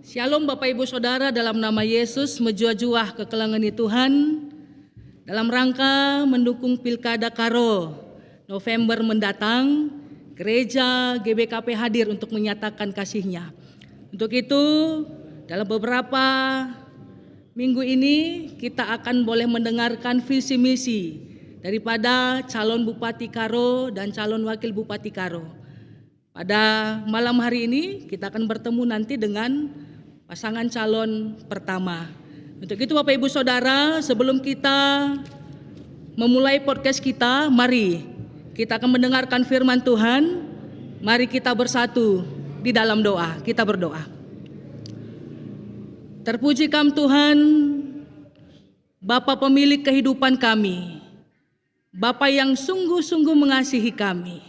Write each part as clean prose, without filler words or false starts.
Shalom Bapak Ibu Saudara, dalam nama Yesus menjua-juah kekelangani Tuhan dalam rangka mendukung Pilkada Karo November mendatang. Gereja GBKP hadir untuk menyatakan kasih-Nya. Untuk itu dalam beberapa minggu ini kita akan boleh mendengarkan visi misi daripada calon Bupati Karo dan calon Wakil Bupati Karo. Pada malam hari ini kita akan bertemu nanti dengan pasangan calon pertama. Untuk itu Bapak Ibu Saudara, sebelum kita memulai podcast kita, mari kita akan mendengarkan firman Tuhan. Mari kita bersatu di dalam doa. Kita berdoa. Terpuji Kam Tuhan, Bapa pemilik kehidupan kami, Bapa yang sungguh-sungguh mengasihi kami.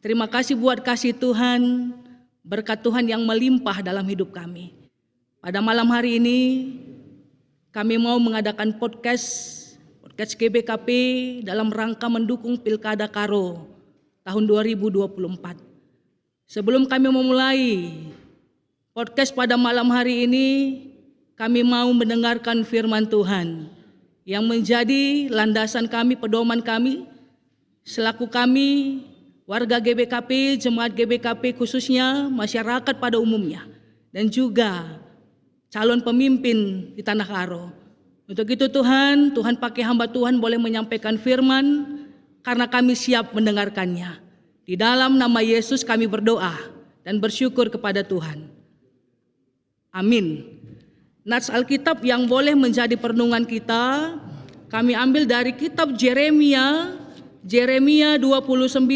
Terima kasih buat kasih Tuhan, berkat Tuhan yang melimpah dalam hidup kami. Pada malam hari ini kami mau mengadakan podcast GBKP dalam rangka mendukung Pilkada Karo tahun 2024. Sebelum kami memulai podcast pada malam hari ini, kami mau mendengarkan firman Tuhan yang menjadi landasan kami, pedoman kami, selaku kami warga GBKP, jemaat GBKP khususnya, masyarakat pada umumnya, dan juga calon pemimpin di Tanah Karo. Untuk itu Tuhan pakai hamba Tuhan boleh menyampaikan firman karena kami siap mendengarkannya. Di dalam nama Yesus kami berdoa dan bersyukur kepada Tuhan. Amin. Nats Alkitab yang boleh menjadi perenungan kita, kami ambil dari kitab Yeremia 29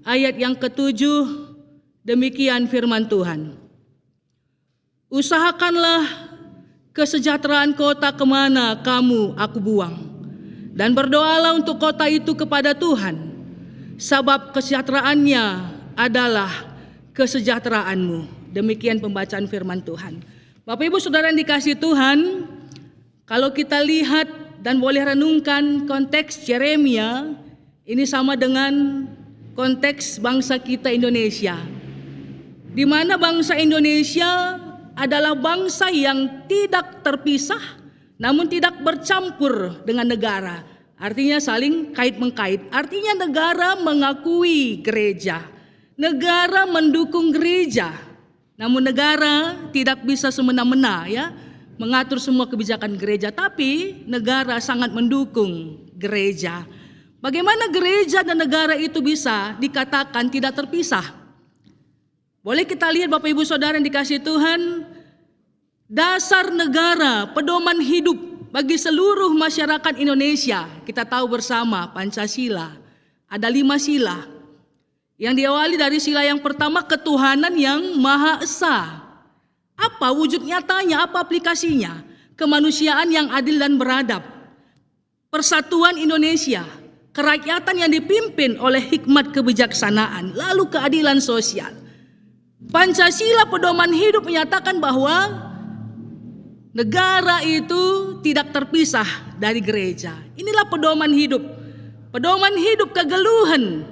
ayat yang ke-7, demikian firman Tuhan. Usahakanlah kesejahteraan kota kemana aku buang, dan berdoalah untuk kota itu kepada Tuhan, sebab kesejahteraannya adalah kesejahteraanmu. Demikian pembacaan firman Tuhan. Bapak Ibu Saudara yang dikasihi Tuhan, kalau kita lihat dan boleh renungkan konteks Yeremia, ini sama dengan konteks bangsa kita Indonesia, di mana bangsa Indonesia adalah bangsa yang tidak terpisah namun tidak bercampur dengan negara. Artinya saling kait-mengkait. Artinya negara mengakui gereja, negara mendukung gereja, namun negara tidak bisa semena-mena mengatur semua kebijakan gereja, tapi negara sangat mendukung gereja. Bagaimana gereja dan negara itu bisa dikatakan tidak terpisah? Boleh kita lihat Bapak Ibu Saudara yang dikasihi Tuhan, dasar negara, pedoman hidup bagi seluruh masyarakat Indonesia. Kita tahu bersama Pancasila, ada 5 sila. Yang diawali dari sila yang pertama, ketuhanan yang Maha Esa. Apa wujud nyatanya, apa aplikasinya? Kemanusiaan yang adil dan beradab. Persatuan Indonesia, kerakyatan yang dipimpin oleh hikmat kebijaksanaan, lalu keadilan sosial. Pancasila pedoman hidup menyatakan bahwa negara itu tidak terpisah dari gereja. Inilah pedoman hidup kegeluhan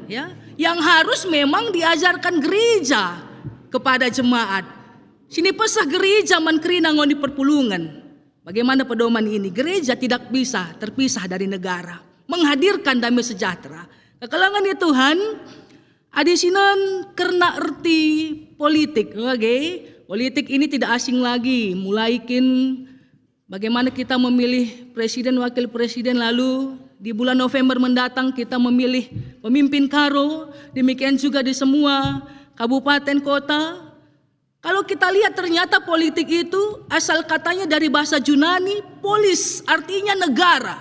yang harus memang diajarkan gereja kepada jemaat. Sini pesah gereja mankrina ngoni perpulungan. Bagaimana pedoman ini? Gereja tidak bisa terpisah dari negara, menghadirkan damai sejahtera. Kekelangan ya Tuhan, adisinan karena arti politik, politik ini tidak asing lagi. Mulaikin bagaimana kita memilih presiden, wakil presiden, lalu di bulan November mendatang kita memilih pemimpin Karo, demikian juga di semua kabupaten kota. Kalau kita lihat ternyata politik itu asal katanya dari bahasa Yunani, polis, artinya negara.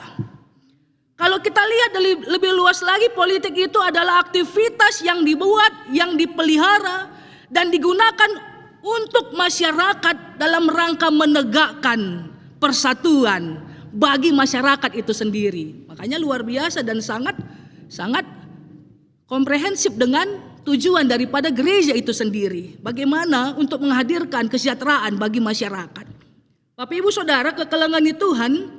Kalau kita lihat lebih luas lagi, politik itu adalah aktivitas yang dibuat, yang dipelihara dan digunakan untuk masyarakat dalam rangka menegakkan persatuan bagi masyarakat itu sendiri. Makanya luar biasa dan sangat komprehensif dengan tujuan daripada gereja itu sendiri. Bagaimana untuk menghadirkan kesejahteraan bagi masyarakat. Bapak Ibu Saudara, kekelangani Tuhan,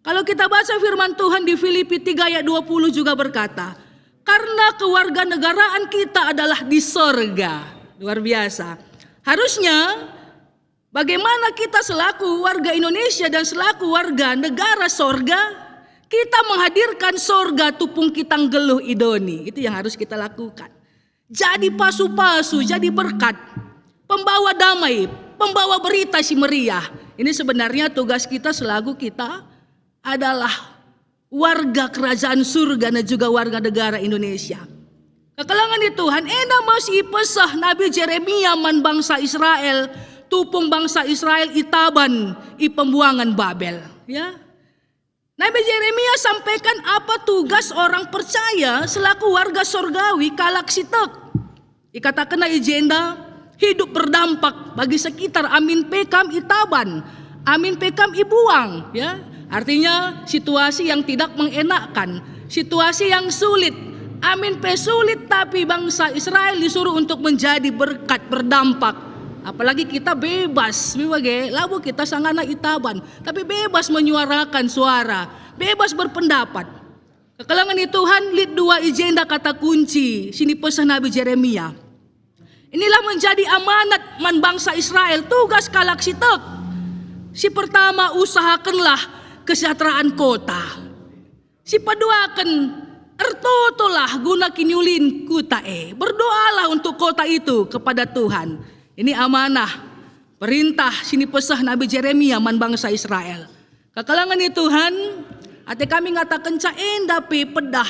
kalau kita baca firman Tuhan di Filipi 3 ayat 20 juga berkata, karena kewarganegaraan kita adalah di sorga. Luar biasa. Harusnya bagaimana kita selaku warga Indonesia dan selaku warga negara sorga, kita menghadirkan sorga tupung kitang geluh idoni. Itu yang harus kita lakukan. Jadi pasu-pasu, jadi berkat, pembawa damai, pembawa berita si meriah. Ini sebenarnya tugas kita selaku kita adalah warga kerajaan surga dan juga warga negara Indonesia. Kekalangan di Tuhan, ena masih pesah Nabi Jeremia man bangsa Israel, tupung bangsa Israel itaban i pembuangan Babel. Ya, Nabi Jeremia sampaikan apa tugas orang percaya selaku warga sorgawi kalak sitek. Dikatakan agenda hidup berdampak bagi sekitar, amin pekam itaban, amin pekam ibuang. Ya, artinya situasi yang tidak mengenakkan, situasi yang sulit, amin pe sulit, tapi bangsa Israel disuruh untuk menjadi berkat berdampak. Apalagi kita bebas, labu kita sangana itaban, tapi bebas menyuarakan suara, bebas berpendapat. Kekalangan di Tuhan, lid 2 agenda kata kunci, sini pesan Nabi Jeremia. Inilah menjadi amanat man bangsa Israel, tugas kalak sitek. Si pertama, usahakanlah kesejahteraan kota. Si peduakan, ertotolah guna kinyulin kutae. Berdoalah untuk kota itu kepada Tuhan. Ini amanah, perintah sini pesah Nabi Jeremia man bangsa Israel. Kekalangan di Tuhan, ate kami ngatakan ca enda pe pedah.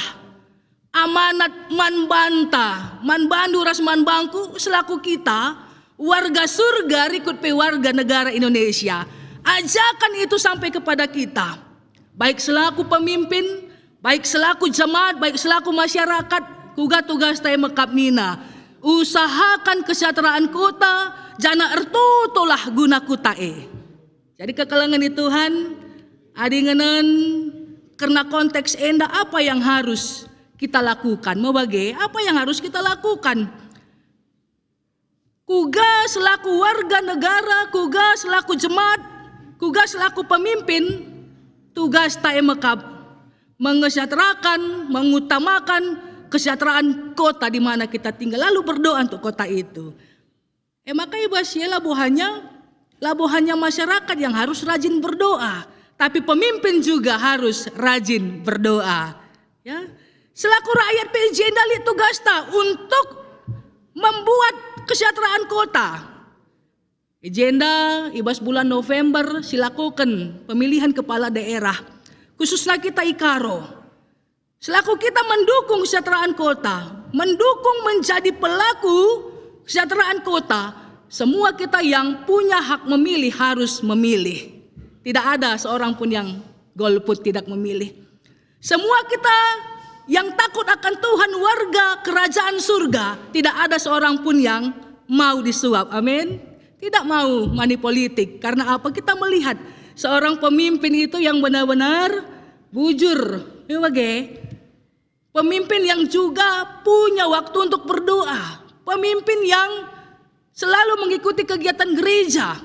Amanat man banta, man bandu ras man bangku selaku kita warga surga rikut pe warga negara Indonesia. Ajakan itu sampai kepada kita, baik selaku pemimpin, baik selaku jemaat, baik selaku masyarakat, kuga tugas tay mekap nina. Usahakan kesejahteraan kota, jana ertotolah guna kutae. Jadi kekalangan di Tuhan, adingenan karena konteks enda apa yang harus kita lakukan? Mau bagi apa yang harus kita lakukan? Kuga selaku warga negara, kuga selaku jemaat, kuga selaku pemimpin, tugas tae mekap mengesejahterakan, mengutamakan kesejahteraan kota di mana kita tinggal, lalu berdoa untuk kota itu. Maka ibasya labuhannya masyarakat yang harus rajin berdoa, tapi pemimpin juga harus rajin berdoa. Ya, selaku rakyat PJNDA tugas ta untuk membuat kesejahteraan kota. Agenda ibas bulan November silakukan pemilihan kepala daerah, khususnya kita Ikaro. Selaku kita mendukung kesejahteraan kota, mendukung menjadi pelaku kesejahteraan kota, semua kita yang punya hak memilih harus memilih. Tidak ada seorang pun yang golput tidak memilih. Semua kita yang takut akan Tuhan, warga kerajaan surga, tidak ada seorang pun yang mau disuap. Amin. Tidak mau money politik. Karena apa? Kita melihat seorang pemimpin itu yang benar-benar bujur. Pemimpin yang juga punya waktu untuk berdoa. Pemimpin yang selalu mengikuti kegiatan gereja.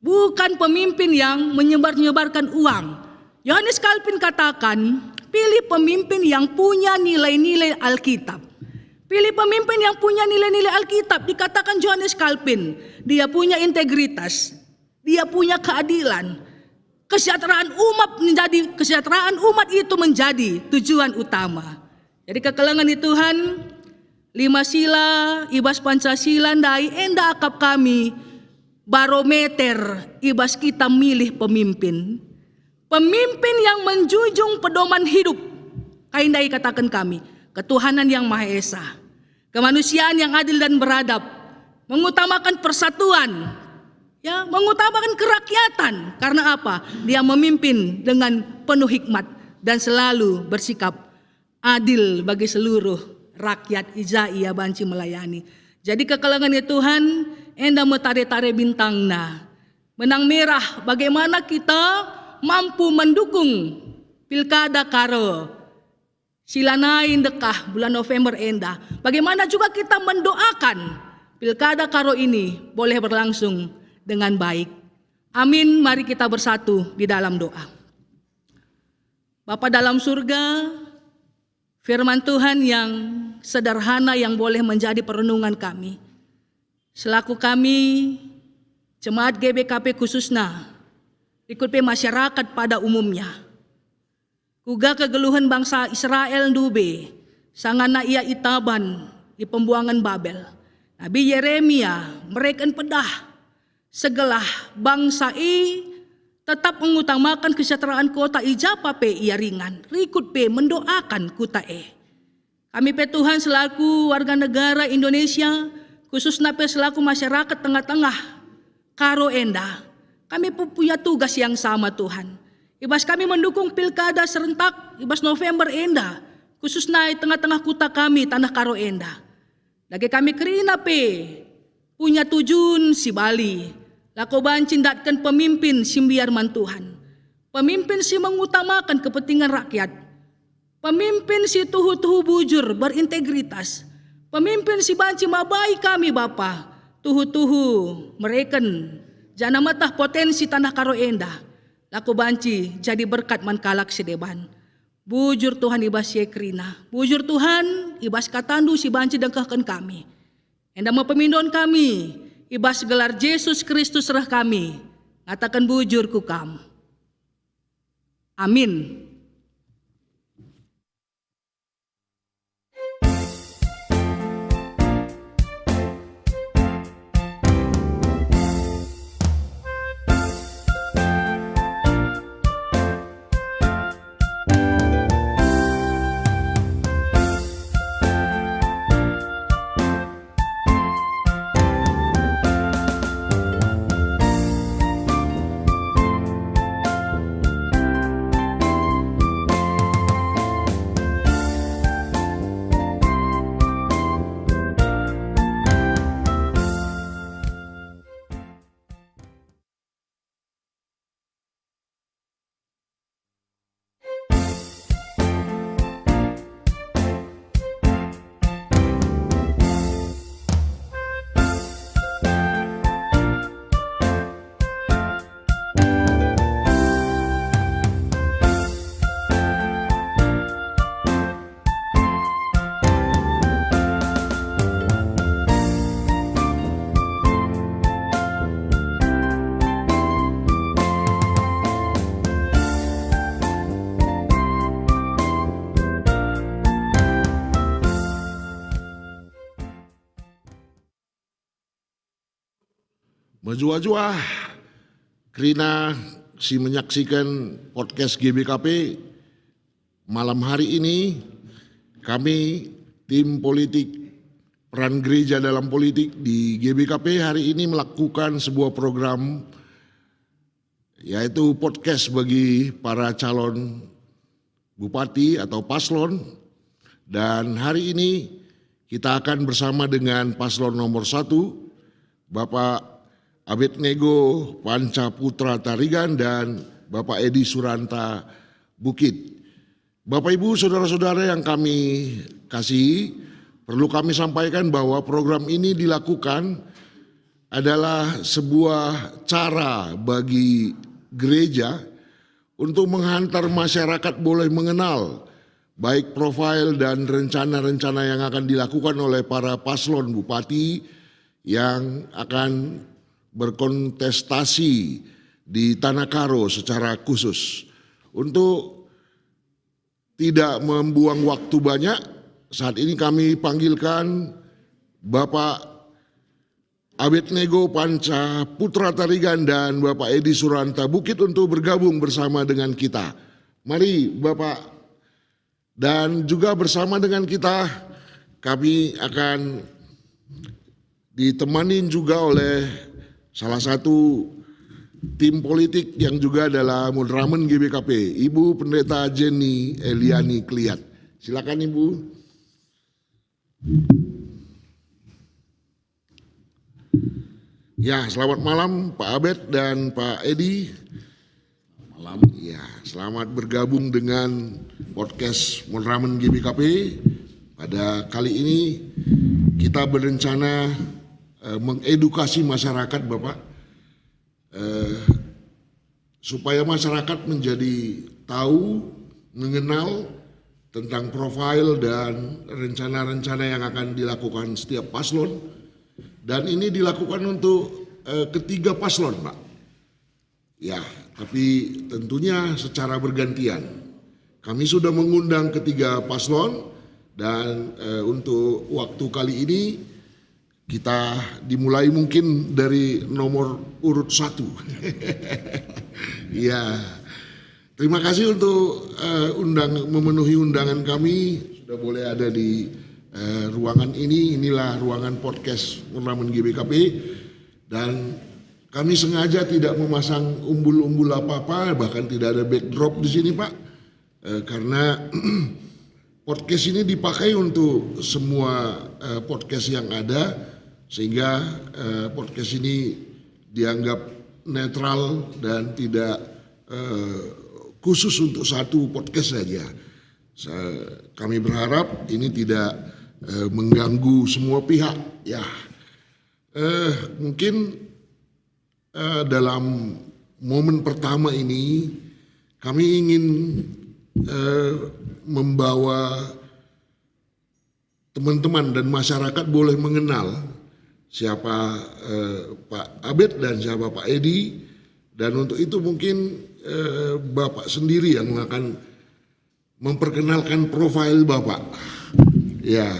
Bukan pemimpin yang menyebar-nyebarkan uang. Yohanes Calvin katakan, pilih pemimpin yang punya nilai-nilai Alkitab. Pilih pemimpin yang punya nilai-nilai Alkitab. Dikatakan Yohanes Calvin, dia punya integritas, dia punya keadilan. Kesejahteraan umat itu menjadi tujuan utama. Jadi kekalangan di Tuhan, 5 sila ibas Pancasila ndai enda akap kami barometer ibas kita milih pemimpin. Pemimpin yang menjunjung pedoman hidup. Kaindai katakan kami, ketuhanan yang Maha Esa, kemanusiaan yang adil dan beradab, mengutamakan persatuan, ya, mengutamakan kerakyatan. Karena apa? Dia memimpin dengan penuh hikmat dan selalu bersikap adil bagi seluruh rakyat ijai ya banci melayani. Jadi kekalangan ya Tuhan, enda metare-tare bintangna. Benang merah bagaimana kita mampu mendukung pilkada karo silanain dekah bulan November enda. Bagaimana juga kita mendoakan pilkada karo ini boleh berlangsung dengan baik. Amin, mari kita bersatu di dalam doa. Bapa dalam surga, firman Tuhan yang sederhana yang boleh menjadi perenungan kami. selaku kami Jemaat GBKP khususnya, ikut masyarakat pada umumnya. Kuga kegeluhan bangsa Israel dube, sangana ia itaban di pembuangan Babel. Nabi Yeremia mereka pedah, segelah bangsa tetap mengutamakan kesejahteraan kota ijapa pe ia ringan, rikut pe mendoakan kuta Kami pe Tuhan selaku warga negara Indonesia, khususnya pe selaku masyarakat tengah-tengah, Karo Enda, kami punya tugas yang sama Tuhan. Ibas kami mendukung pilkada serentak, ibas November Enda, khususnya di tengah-tengah kota kami, tanah Karo Enda. Lagi kami kerina pe, punya tujuan si Bali. Lako bancin datkan pemimpin si biarman Tuhan. Pemimpin si mengutamakan kepentingan rakyat. Pemimpin si tuhu-tuhu bujur, berintegritas. Pemimpin si banci mabai kami Bapa. Tuhu-tuhu mereken jana matah potensi tanah Karo Enda laku banci jadi berkat mankalak sedeban. Bujur Tuhan ibas yekrina, bujur Tuhan ibas katandu si banci dengkahkan kami. Enda mau pemindon kami ibas gelar Yesus Kristus serah kami, ngatakan bujur ku kam. Amin. Majua-jua, Krina si menyaksikan podcast GBKP malam hari ini. Kami tim politik peran gereja dalam politik di GBKP hari ini melakukan sebuah program yaitu podcast bagi para calon bupati atau paslon. Dan hari ini kita akan bersama dengan paslon nomor 1, Bapak Abednego Panca Putra Tarigan dan Bapak Edi Suranta Bukit. Bapak Ibu saudara-saudara yang kami kasihi, perlu kami sampaikan bahwa program ini dilakukan adalah sebuah cara bagi gereja untuk menghantar masyarakat boleh mengenal baik profil dan rencana-rencana yang akan dilakukan oleh para paslon bupati yang akan berkontestasi di Tanah Karo secara khusus. Untuk tidak membuang waktu banyak, saat ini kami panggilkan Bapak Abednego Panca Putra Tarigan dan Bapak Edi Suranta Bukit untuk bergabung bersama dengan kita. Mari Bapak, dan juga bersama dengan kita kami akan ditemani juga oleh salah satu tim politik yang juga adalah moderamen GBKP, Ibu Pendeta Jenny Eliani Kliat. Silakan Ibu. Ya, selamat malam Pak Abed dan Pak Edi. Malam. Ya, selamat bergabung dengan podcast moderamen GBKP. Pada kali ini kita berencana mengedukasi masyarakat Bapak, supaya masyarakat menjadi tahu, mengenal tentang profil dan rencana-rencana yang akan dilakukan setiap paslon. Dan ini dilakukan untuk ketiga paslon, Pak. Ya, tapi tentunya secara bergantian. Kami sudah mengundang ketiga paslon dan untuk waktu kali ini kita dimulai mungkin dari nomor urut 1. Ya, terima kasih untuk memenuhi undangan kami. Sudah boleh ada di ruangan ini. Inilah ruangan podcast Mondramen GBKP. Dan kami sengaja tidak memasang umbul-umbul apa-apa, bahkan tidak ada backdrop di sini, Pak. Karena podcast ini dipakai untuk semua podcast yang ada, sehingga podcast ini dianggap netral dan tidak khusus untuk satu podcast saja. Kami berharap ini tidak mengganggu semua pihak. Ya, mungkin dalam momen pertama ini kami ingin membawa teman-teman dan masyarakat boleh mengenal siapa Pak Abed dan siapa Pak Edi, dan untuk itu mungkin Bapak sendiri yang akan memperkenalkan profil Bapak. Ya,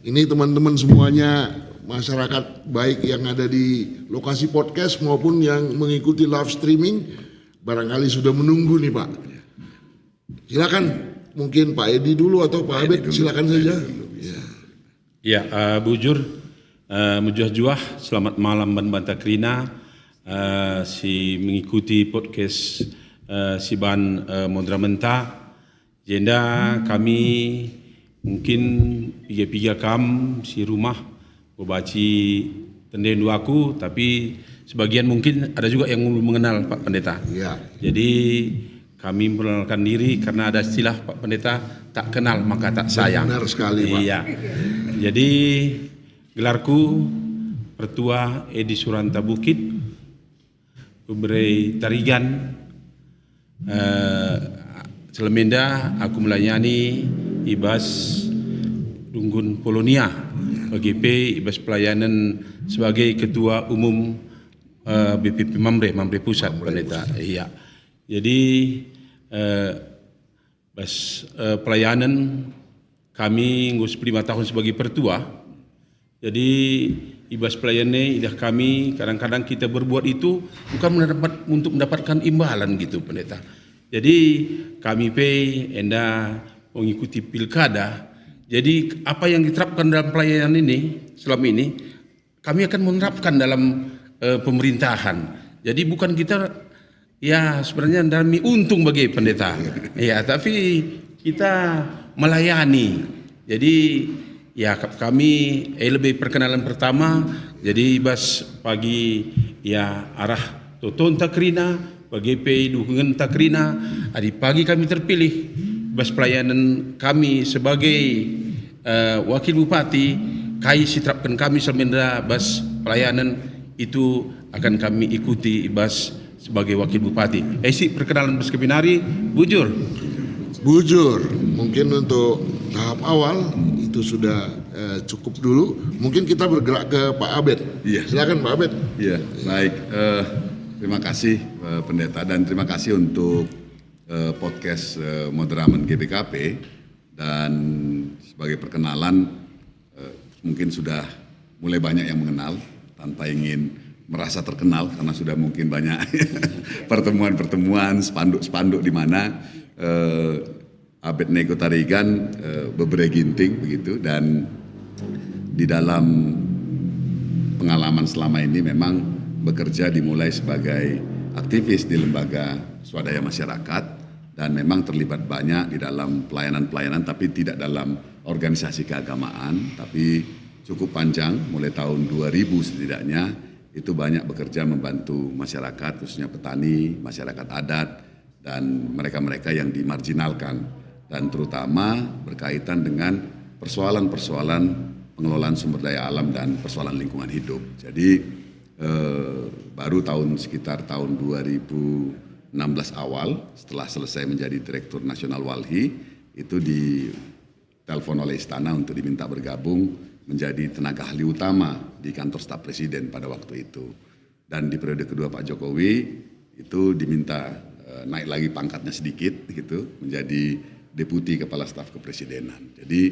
ini teman-teman semuanya, masyarakat baik yang ada di lokasi podcast maupun yang mengikuti live streaming barangkali sudah menunggu nih, Pak. Silakan, mungkin Pak Edi dulu atau Pak Abed, silakan saja. Ya, bujur, mujuah-juah, selamat malam Banta Krina, si mengikuti podcast si Ban Mondramenta. Jenda kami mungkin piga-piga kam si rumah membaci tenden aku, tapi sebagian mungkin ada juga yang belum mengenal Pak Pendeta. Ya. Jadi kami memperkenalkan diri karena ada istilah Pak Pendeta, tak kenal maka tak sayang. Benar sekali, Pak. Iya. Jadi gelarku Pertua Edi Suranta Bukit, Kubrei Tarigan, Selemenda aku melayani Ibas Dunggun Polonia, BGP Ibas Pelayanan sebagai Ketua Umum BPP Mamre Pusat, Pendeta. Iya. Jadi pelayanan kami ngurus 5 tahun sebagai pertua. Jadi ibas pelayanan idah kami kadang-kadang kita berbuat itu bukan untuk mendapatkan imbalan gitu, Pendeta. Jadi kami enda mengikuti pilkada. Jadi apa yang diterapkan dalam pelayanan ini selama ini kami akan menerapkan dalam pemerintahan. Jadi bukan kita ya sebenarnya demi untung bagi pendeta. Ya, tapi kita melayani. Jadi ya kami lebih perkenalan pertama. Jadi bas pagi ya arah Toton Takrina, BGP dukungan Takrina. Hari pagi kami terpilih bas pelayanan kami sebagai wakil bupati. Kai siterapkan kami selama bas pelayanan itu akan kami ikuti bas sebagai wakil bupati. Si perkenalan bas kebinari, bujur. Mungkin untuk tahap awal itu sudah cukup dulu. Mungkin kita bergerak ke Pak Abed. Iya. Silakan Pak Abed. Iya, baik. Terima kasih Pendeta, dan terima kasih untuk podcast Mondramen GBKP. Dan sebagai perkenalan, mungkin sudah mulai banyak yang mengenal tanpa ingin merasa terkenal karena sudah mungkin banyak pertemuan-pertemuan, spanduk-spanduk di mana Abed Nego Tarigan bebereginting begitu. Dan di dalam pengalaman selama ini memang bekerja dimulai sebagai aktivis di lembaga swadaya masyarakat dan memang terlibat banyak di dalam pelayanan-pelayanan, tapi tidak dalam organisasi keagamaan, tapi cukup panjang mulai tahun 2000 setidaknya itu banyak bekerja membantu masyarakat, khususnya petani, masyarakat adat, dan mereka-mereka yang dimarginalkan, dan terutama berkaitan dengan persoalan-persoalan pengelolaan sumber daya alam dan persoalan lingkungan hidup. Jadi baru sekitar tahun 2016 awal, setelah selesai menjadi Direktur Nasional Walhi, itu ditelepon oleh Istana untuk diminta bergabung menjadi tenaga ahli utama di kantor staf presiden pada waktu itu. Dan di periode kedua Pak Jokowi itu diminta naik lagi pangkatnya sedikit gitu, menjadi deputi kepala staf kepresidenan. Jadi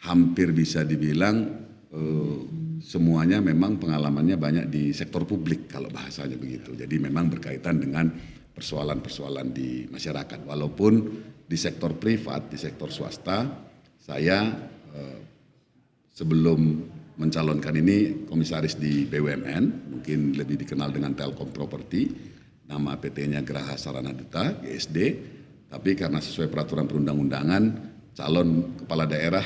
hampir bisa dibilang semuanya memang pengalamannya banyak di sektor publik kalau bahasanya begitu. Jadi memang berkaitan dengan persoalan-persoalan di masyarakat. Walaupun di sektor privat, di sektor swasta, saya sebelum mencalonkan ini komisaris di BUMN, mungkin lebih dikenal dengan Telkom Property, nama PT-nya Geraha Sarana Duta, GSD, tapi karena sesuai peraturan perundang-undangan, calon kepala daerah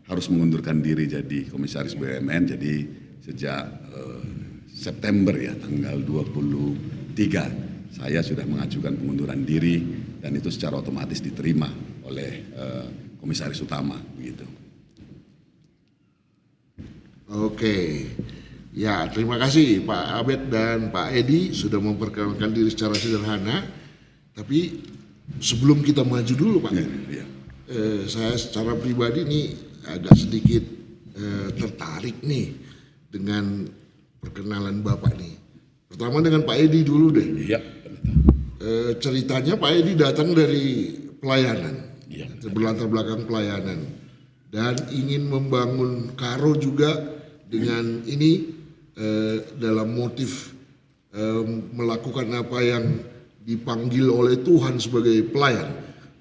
harus mengundurkan diri jadi komisaris BUMN, jadi sejak September ya, tanggal 23, saya sudah mengajukan pengunduran diri dan itu secara otomatis diterima oleh komisaris utama, begitu. Oke, ya terima kasih Pak Abed dan Pak Edi sudah memperkenalkan diri secara sederhana. Tapi sebelum kita maju dulu Pak, saya secara pribadi nih agak sedikit tertarik nih dengan perkenalan Bapak nih. Pertama dengan Pak Edi dulu deh. Iya. Ceritanya Pak Edi datang dari pelayanan, berlatar belakang pelayanan, dan ingin membangun Karo juga dengan ini dalam motif melakukan apa yang dipanggil oleh Tuhan sebagai pelayan.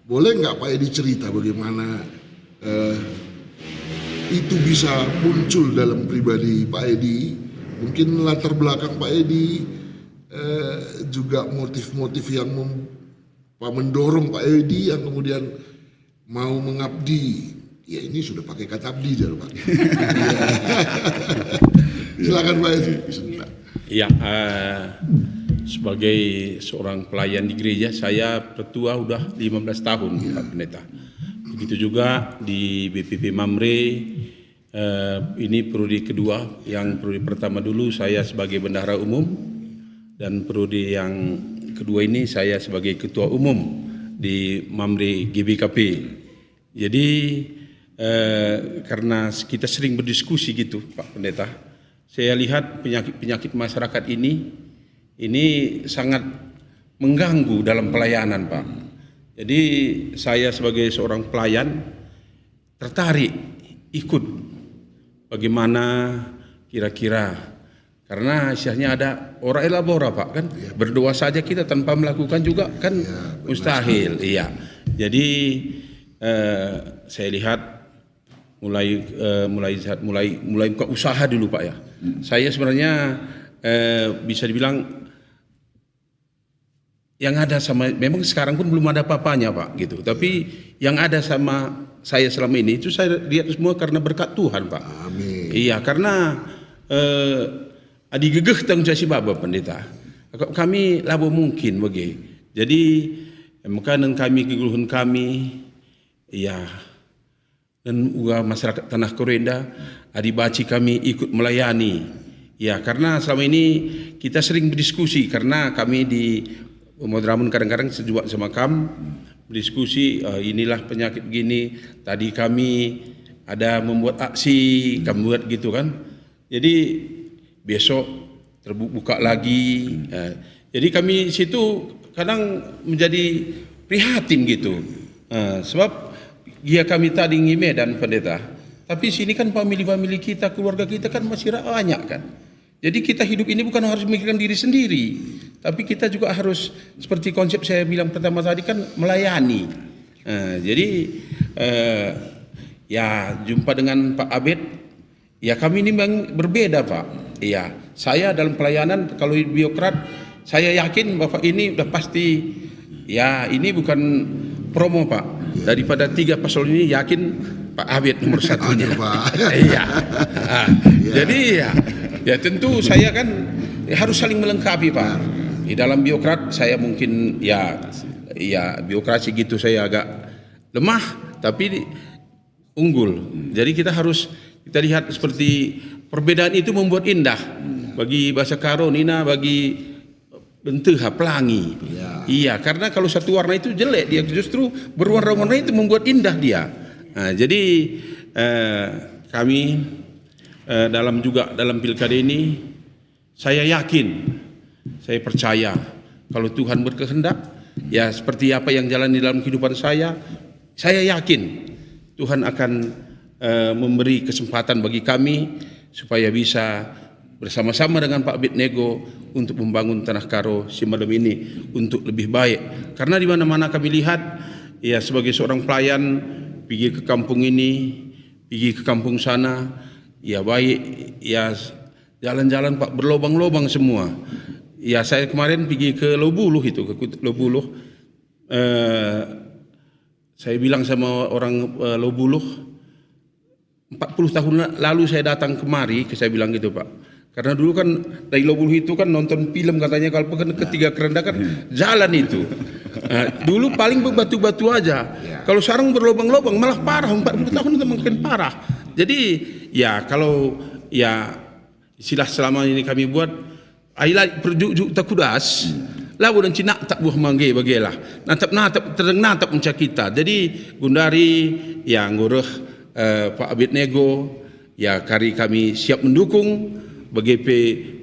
Boleh nggak Pak Edi cerita bagaimana itu bisa muncul dalam pribadi Pak Edi? Mungkin latar belakang Pak Edi, juga motif-motif yang mendorong Pak Edi yang kemudian mau mengabdi. Ya ini sudah pakai kata abdi jar Pak. Silakan Pak Edi. Ya, sebagai seorang pelayan di gereja, saya tertua udah 15 tahun Pak Pendeta. Begitu juga di BPP Mamre, ini prodi kedua. Yang prodi pertama dulu saya sebagai bendahara umum, dan prodi yang kedua ini saya sebagai ketua umum di Mamre GBKP. Jadi karena kita sering berdiskusi gitu Pak Pendeta, saya lihat penyakit masyarakat ini sangat mengganggu dalam pelayanan Pak. Jadi saya sebagai seorang pelayan tertarik ikut bagaimana kira-kira, karena istilahnya ada ora elabora Pak kan, berdoa saja kita tanpa melakukan juga kan mustahil. Iya. Jadi saya lihat mulai buka usaha dulu Pak ya. Saya sebenarnya bisa dibilang yang ada sama, memang sekarang pun belum ada apa-apanya Pak gitu. Tapi yang ada sama saya selama ini itu saya lihat semua karena berkat Tuhan Pak. Amin. Iya, karena adi gegeh tanggung jawab Bapak Pendeta. Kami labo mungkin bagi. Jadi makanan kami, keguluhan kami, ya, dan juga masyarakat Tanah Korenda, adibaci kami ikut melayani. Ya, karena selama ini kita sering berdiskusi, karena kami di Modramun kadang-kadang sejuak sama kamu berdiskusi, inilah penyakit begini. Tadi kami ada membuat aksi, kami buat gitu kan. Jadi besok terbuka lagi. Jadi kami situ kadang menjadi prihatin gitu. Sebab dia kami tadi di Medan Pendeta, tapi sini kan famili kita, keluarga kita kan masih banyak kan. Jadi kita hidup ini bukan harus memikirkan diri sendiri, tapi kita juga harus seperti konsep saya bilang pertama tadi kan melayani. Jadi ya jumpa dengan Pak Abed, ya kami ini memang berbeda Pak. Iya, saya dalam pelayanan kalau birokrat saya yakin Bapak ini udah pasti, ya ini bukan promo Pak. Daripada 3 paslon ini yakin Pak Abed nomor 1-nya. Iya. Jadi ya tentu saya kan harus saling melengkapi Pak. Di dalam birokrat saya mungkin ya birokrasi gitu saya agak lemah tapi unggul. Jadi kita lihat seperti perbedaan itu membuat indah. Bagi bahasa Karo Nina, bagi bentuk pelangi. Iya, karena kalau satu warna itu jelek, dia justru berwarna-warna itu membuat indah dia. Nah, jadi kami dalam pilkada ini, saya yakin, saya percaya kalau Tuhan berkehendak, ya seperti apa yang jalan di dalam kehidupan saya yakin Tuhan akan memberi kesempatan bagi kami supaya bisa bersama-sama dengan Pak Abednego untuk membangun Tanah Karo Simalem ini untuk lebih baik. Karena di mana-mana kami lihat, ya sebagai seorang pelayan pergi ke kampung ini, pergi ke kampung sana, ya baik, ya jalan-jalan Pak berlobang-lobang semua. Ya saya kemarin pergi ke Lobuluh itu, ke Lobuluh. Saya bilang sama orang Lobuluh, 40 tahun lalu saya datang kemari, saya bilang gitu Pak. Karena dulu kan dari Lobuluh itu kan nonton film katanya kalau ketiga kerenda kan jalan itu. Dulu paling berbatu-batu aja. Kalau sekarang berlobang-lobang malah parah, 40 tahun itu makin parah. Jadi ya kalau ya istilah selama ini kami buat ailah perjuk tak kudas. Lalu dan Cina tak buah mangge bagilah. Natap natap mencak kita. Jadi Gundari yang ngurus Pak Abednego ya kami siap mendukung bagi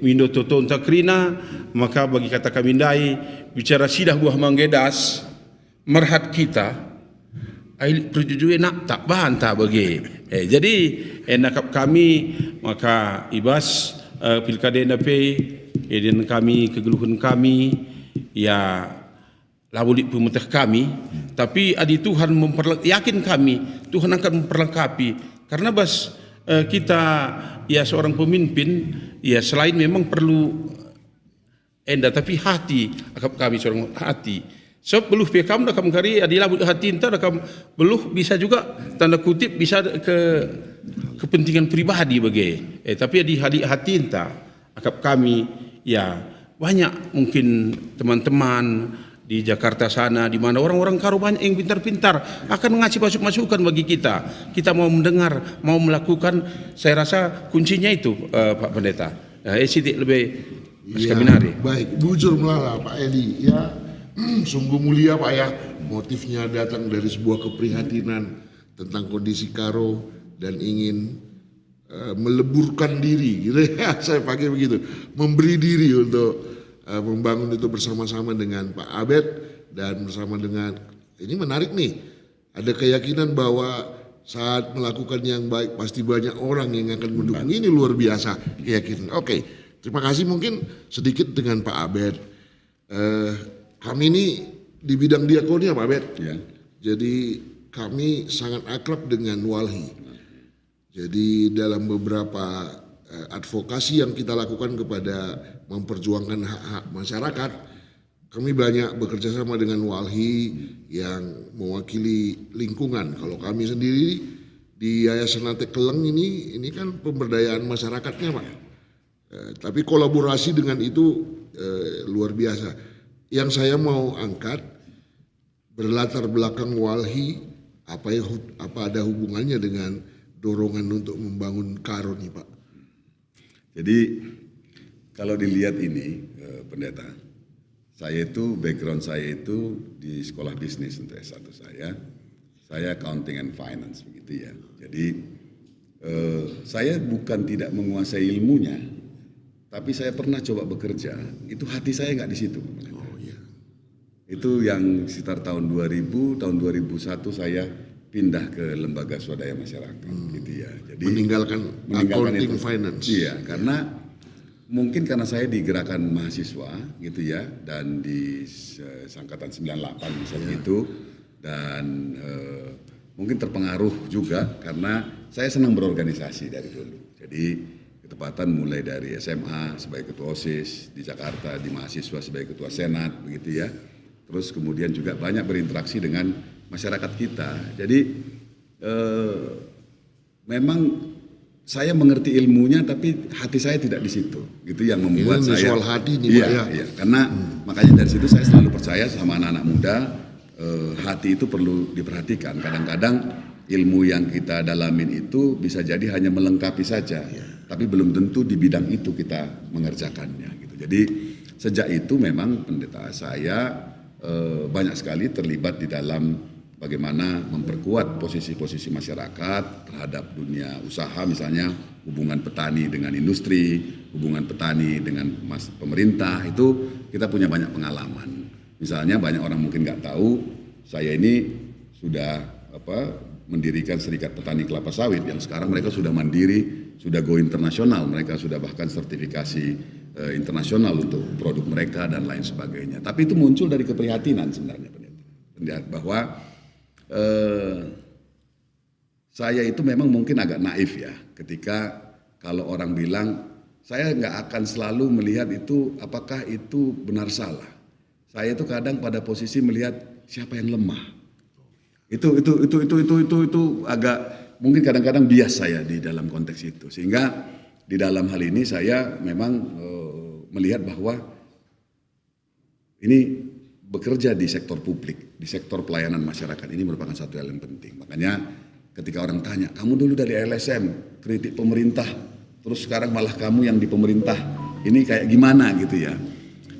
Mindo Toto Takrina, maka bagi kata kami dai bicara sidah buah manggedas merhat kita ai perjujue nak tak bantah bagi jadi nakap kami maka ibas pilkada nape dan kami kegeluhan kami ya labulik pemerintah kami, tapi adi Tuhan yakin kami Tuhan akan memperlengkapi karena bas kita ya seorang pemimpin ya selain memang perlu tapi hati kami seorang hati so beluh pekam dah kam kari adilah hati entar kam beluh bisa juga tanda kutip bisa ke kepentingan pribadi bagi tapi di hati entar kami ya banyak mungkin teman-teman di Jakarta sana di mana orang-orang Karo banyak yang pintar-pintar akan ngasih masukan bagi kita. Kita mau mendengar, mau melakukan. Saya rasa kuncinya itu Pak Pendeta. Sidik lebih seminari. Baik, bujur melala Pak Edi. Ya, sungguh mulia Pak ya. Motifnya datang dari sebuah keprihatinan tentang kondisi Karo dan ingin meleburkan diri, gitu ya. Saya pakai begitu, memberi diri untuk membangun itu bersama-sama dengan Pak Abed dan bersama dengan ini menarik nih, ada keyakinan bahwa saat melakukan yang baik pasti banyak orang yang akan mendukung. Ini luar biasa keyakinan. Oke, terima kasih. Mungkin sedikit dengan Pak Abed. Kami ini di bidang diakonia Pak Abed ya. Jadi kami sangat akrab dengan Walhi. Jadi dalam beberapa advokasi yang kita lakukan kepada memperjuangkan hak-hak masyarakat, kami banyak bekerja sama dengan Walhi yang mewakili lingkungan. Kalau kami sendiri di Yayasan Ate Keleng ini kan pemberdayaan masyarakatnya Pak. Tapi kolaborasi dengan itu luar biasa. Yang saya mau angkat berlatar belakang Walhi, apa ada hubungannya dengan dorongan untuk membangun Karo nih Pak? Jadi kalau dilihat ini Pendeta, background saya itu di sekolah bisnis untuk S1 saya accounting and finance begitu ya. Jadi saya bukan tidak menguasai ilmunya, tapi saya pernah coba bekerja, itu hati saya nggak di situ. Oh iya. Itu yang sekitar tahun 2000, tahun 2001 saya pindah ke lembaga swadaya masyarakat gitu ya. Jadi meninggalkan accounting itu. Finance. Iya, karena mungkin karena saya di gerakan mahasiswa gitu ya dan di angkatan 98 misalnya itu dan mungkin terpengaruh juga karena saya senang berorganisasi dari dulu. Jadi ketepatan mulai dari SMA sebagai ketua OSIS di Jakarta, di mahasiswa sebagai ketua senat begitu ya. Terus kemudian juga banyak berinteraksi dengan masyarakat kita. Jadi memang saya mengerti ilmunya tapi hati saya tidak di situ. Gitu yang membuat saya soal hati nih Pak ya. Iya, karena makanya dari situ saya selalu percaya sama anak-anak muda hati itu perlu diperhatikan. Kadang-kadang ilmu yang kita dalamin itu bisa jadi hanya melengkapi saja, tapi belum tentu di bidang itu kita mengerjakannya gitu. Jadi sejak itu memang pendeta saya banyak sekali terlibat di dalam bagaimana memperkuat posisi-posisi masyarakat terhadap dunia usaha, misalnya hubungan petani dengan industri, hubungan petani dengan pemerintah, itu kita punya banyak pengalaman. Misalnya banyak orang mungkin nggak tahu, saya ini sudah mendirikan Serikat Petani Kelapa Sawit yang sekarang mereka sudah mandiri, sudah go internasional, mereka sudah bahkan sertifikasi internasional untuk produk mereka dan lain sebagainya. Tapi itu muncul dari keprihatinan sebenarnya, bahwa saya itu memang mungkin agak naif ya, ketika kalau orang bilang saya nggak akan selalu melihat itu apakah itu benar salah. Saya itu kadang pada posisi melihat siapa yang lemah. Itu agak mungkin kadang-kadang bias saya di dalam konteks itu. Sehingga di dalam hal ini saya memang melihat bahwa ini bekerja di sektor publik, di sektor pelayanan masyarakat ini merupakan satu hal yang penting. Makanya ketika orang tanya, kamu dulu dari LSM, kritik pemerintah, terus sekarang malah kamu yang di pemerintah, ini kayak gimana gitu ya.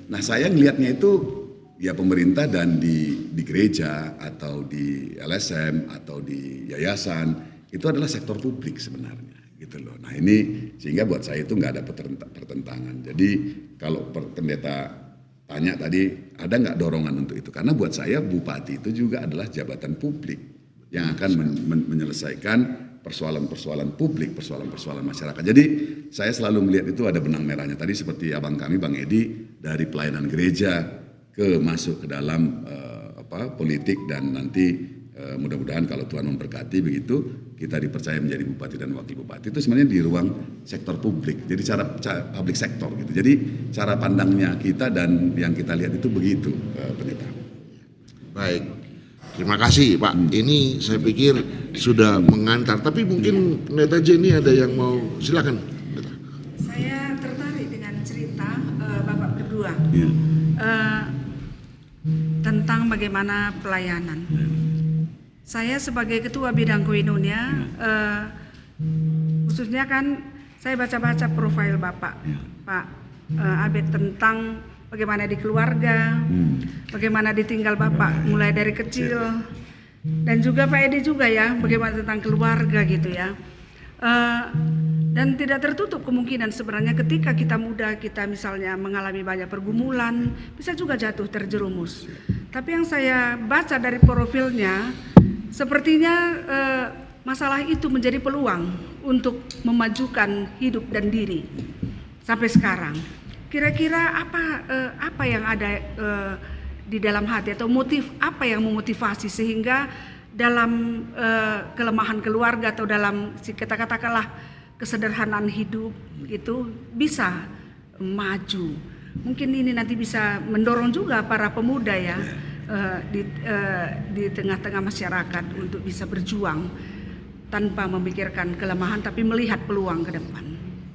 Nah saya ngelihatnya itu ya pemerintah dan di gereja atau di LSM atau di yayasan itu adalah sektor publik sebenarnya gitu loh. Nah ini sehingga buat saya itu nggak ada pertentangan. Jadi kalau pendeta tanya tadi ada nggak dorongan untuk itu, karena buat saya bupati itu juga adalah jabatan publik yang akan menyelesaikan persoalan-persoalan publik, persoalan-persoalan masyarakat. Jadi saya selalu melihat itu ada benang merahnya. Tadi seperti abang kami Bang Edi dari pelayanan gereja masuk ke dalam politik dan nanti mudah-mudahan kalau Tuhan memberkati begitu kita dipercaya menjadi bupati dan wakil bupati, itu sebenarnya di ruang sektor publik. Jadi cara public sector gitu. Jadi cara pandangnya kita dan yang kita lihat itu begitu, pendeta. Baik, terima kasih Pak. Ini saya pikir sudah mengantar. Tapi mungkin pendeta Jenny ada yang mau, silakan. Saya tertarik dengan cerita Bapak berdua. Ya. Tentang bagaimana pelayanan. Saya sebagai ketua bidang koinonia, khususnya kan saya baca-baca profil Bapak, Pak Abed, tentang bagaimana di keluarga, bagaimana ditinggal Bapak mulai dari kecil, dan juga Pak Edi juga ya, bagaimana tentang keluarga gitu ya. Dan tidak tertutup kemungkinan sebenarnya ketika kita muda, kita misalnya mengalami banyak pergumulan, bisa juga jatuh terjerumus. Tapi yang saya baca dari profilnya, sepertinya masalah itu menjadi peluang untuk memajukan hidup dan diri sampai sekarang. Kira-kira apa yang ada di dalam hati atau motif apa yang memotivasi sehingga dalam kelemahan keluarga atau dalam kita katakanlah kesederhanaan hidup itu bisa maju. Mungkin ini nanti bisa mendorong juga para pemuda ya di tengah-tengah masyarakat untuk bisa berjuang tanpa memikirkan kelemahan tapi melihat peluang ke depan.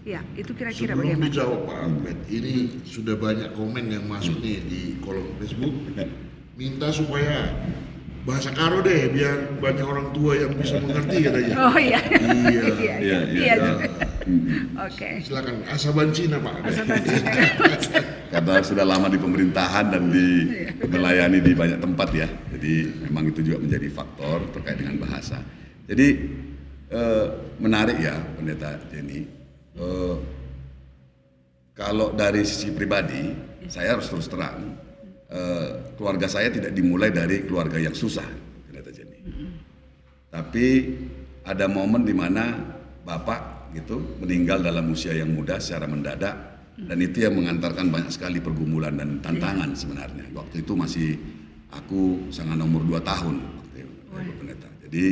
Ya, itu kira-kira sebelum bagaimana? dijawab Pak Ahmed, ini sudah banyak komen yang masuk nih di kolom Facebook minta supaya bahasa Karo deh biar banyak orang tua yang bisa mengerti katanya. Oh iya. Iya. Oke. Silakan Asaban Cina Pak. Karena sudah lama di pemerintahan dan melayani di banyak tempat ya. Jadi memang itu juga menjadi faktor terkait dengan bahasa. Jadi menarik ya pendeta Jenny. Kalau dari sisi pribadi, saya harus terus terang. Keluarga saya tidak dimulai dari keluarga yang susah, pendeta Jenny. Tapi ada momen di mana bapak gitu meninggal dalam usia yang muda secara mendadak, dan itu yang mengantarkan banyak sekali pergumulan dan tantangan sebenarnya. Waktu itu masih aku sangat umur 2 tahun waktu itu, pendeta. Jadi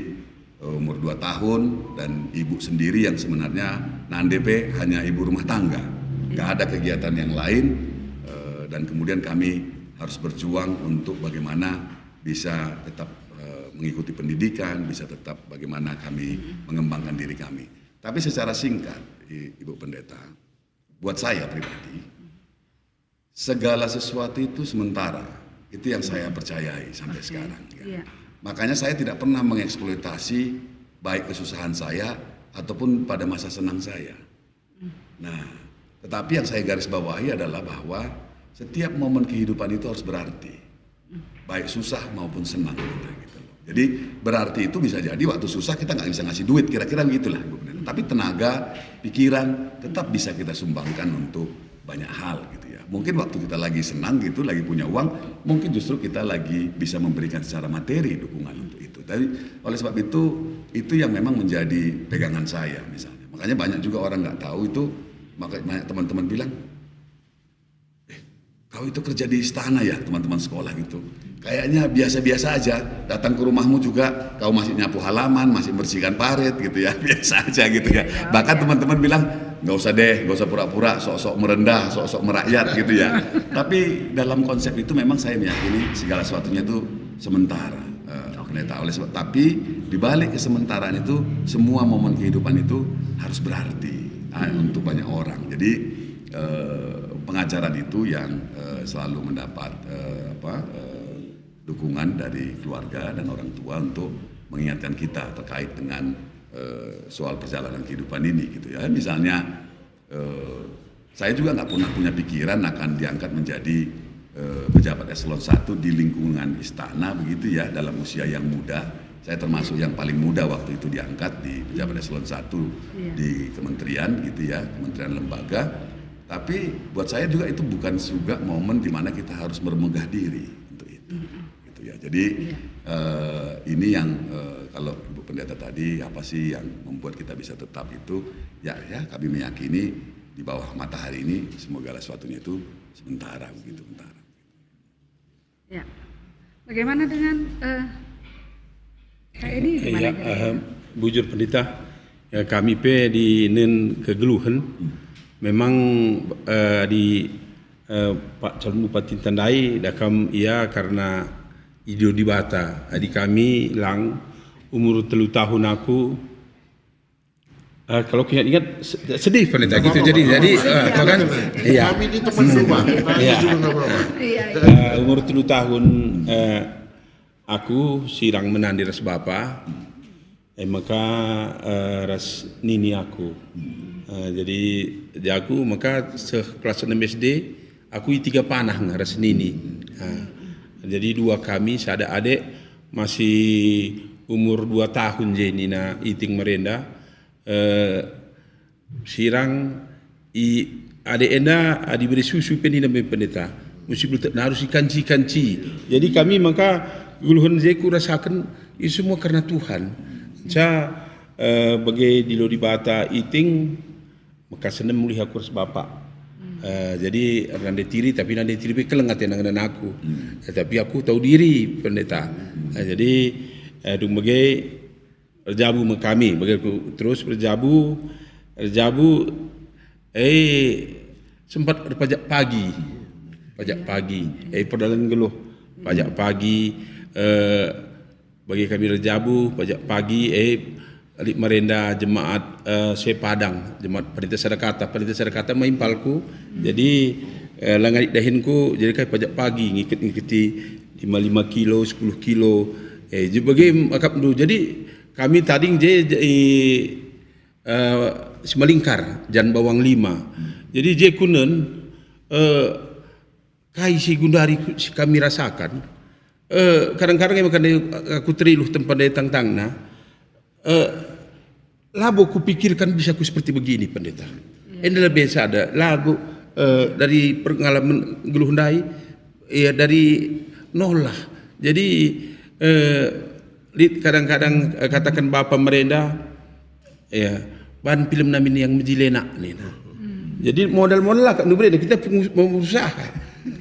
umur 2 tahun dan ibu sendiri yang sebenarnya nandepe hanya ibu rumah tangga, nggak ada kegiatan yang lain, dan kemudian kami harus berjuang untuk bagaimana bisa tetap mengikuti pendidikan, bisa tetap bagaimana kami mengembangkan diri kami. Tapi secara singkat, Ibu Pendeta, buat saya pribadi, segala sesuatu itu sementara. Itu yang saya percayai sampai sekarang. Ya. Makanya saya tidak pernah mengeksploitasi baik kesusahan saya ataupun pada masa senang saya. Nah, tetapi yang saya garis bawahi adalah bahwa setiap momen kehidupan itu harus berarti, baik susah maupun senang gitu. Jadi berarti itu bisa jadi waktu susah kita nggak bisa ngasih duit, kira-kira begitulah Ibu Pendeta. Tapi tenaga, pikiran tetap bisa kita sumbangkan untuk banyak hal gitu ya. Mungkin waktu kita lagi senang gitu, lagi punya uang, mungkin justru kita lagi bisa memberikan secara materi dukungan untuk itu. Tapi oleh sebab itu yang memang menjadi pegangan saya misalnya. Makanya banyak juga orang nggak tahu itu, makanya banyak teman-teman bilang, kau itu kerja di istana ya, teman-teman sekolah gitu. Kayaknya biasa-biasa aja, datang ke rumahmu juga kau masih nyapu halaman, masih bersihkan parit gitu ya, biasa aja gitu ya. Bahkan teman-teman bilang, nggak usah deh, nggak usah pura-pura, sok-sok merendah, sok-sok merakyat gitu ya. Tapi dalam konsep itu memang saya meyakini segala sesuatunya itu sementara, Pendeta. Oleh sebab, tapi dibalik kesementaraan itu, semua momen kehidupan itu harus berarti untuk banyak orang. Jadi pengajaran itu yang selalu mendapat dukungan dari keluarga dan orang tua untuk mengingatkan kita terkait dengan soal perjalanan kehidupan ini gitu ya. Misalnya saya juga nggak pernah punya pikiran akan diangkat menjadi pejabat eselon 1 di lingkungan istana begitu ya, dalam usia yang muda. Saya termasuk yang paling muda waktu itu diangkat di pejabat eselon 1 di kementerian gitu ya, kementerian lembaga. Tapi buat saya juga itu bukan juga momen di mana kita harus bermegah diri untuk itu. Gitu ya. Jadi ini yang kalau Ibu Pendeta tadi apa sih yang membuat kita bisa tetap itu ya kami meyakini di bawah matahari ini semoga sesuatunya itu sementara begitu sementara. Ya. Bagaimana dengan ini gimana? Bujur Pendeta, ya, kami di nen kegeluhan. Memang di Pak calon Bupati Tandai dakam ia karena idio di Bata. Adik kami lang umur 3 tahun aku. Kalau ingat sedih Pendeta gitu. Jadi kan iya. Kami ini teman rumah. Iya. Umur 3 tahun aku sirang menandi ras bapa. Maka ras nini aku. Jadi aku maka sekelas 6 SD aku 3 panah ngaras nini. Jadi 2 kami sada adik masih umur 2 tahun je nina iting merenda sirang adik enda diberi susu penina Pendeta mesti harus kanci. Jadi kami maka guluhan je ku rasakan ini semua karena Tuhan. Bagi di Lodi Bata iting maka senang melihat kurs bapak. Jadi nande tiri tapi nande tiri be kelengat yang dengan aku. Tapi aku tahu diri Pendeta. Jadi dung bagai berjabu sama kami, bagai aku terus berjabu sempat ada pajak pagi. Perdalan geluh pajak pagi bagi kami berjabu pajak pagi alik merenda jemaat Sepadang, jemaat Penita Sadakata maimpalku. Jadi langarik dahinku jadi kai pajak pagi ngiketi 5 kilo 10 kilo bagi akap dulu. Jadi kami tadi Semalingkar Jan Bawang 5. Jadi je kunen kai si gundari kami rasakan kadang-kadang yang makan aku teriluh tempat datang tangna lagu kupikirkan bisa ku seperti begini Pendeta. Ini biasa ada lagu dari pengalaman geluhundai ya dari nol lah. Jadi kadang-kadang katakan Bapak merenda ya ban film namin yang menjilena nih. Jadi modal-modal lah kan kita berusaha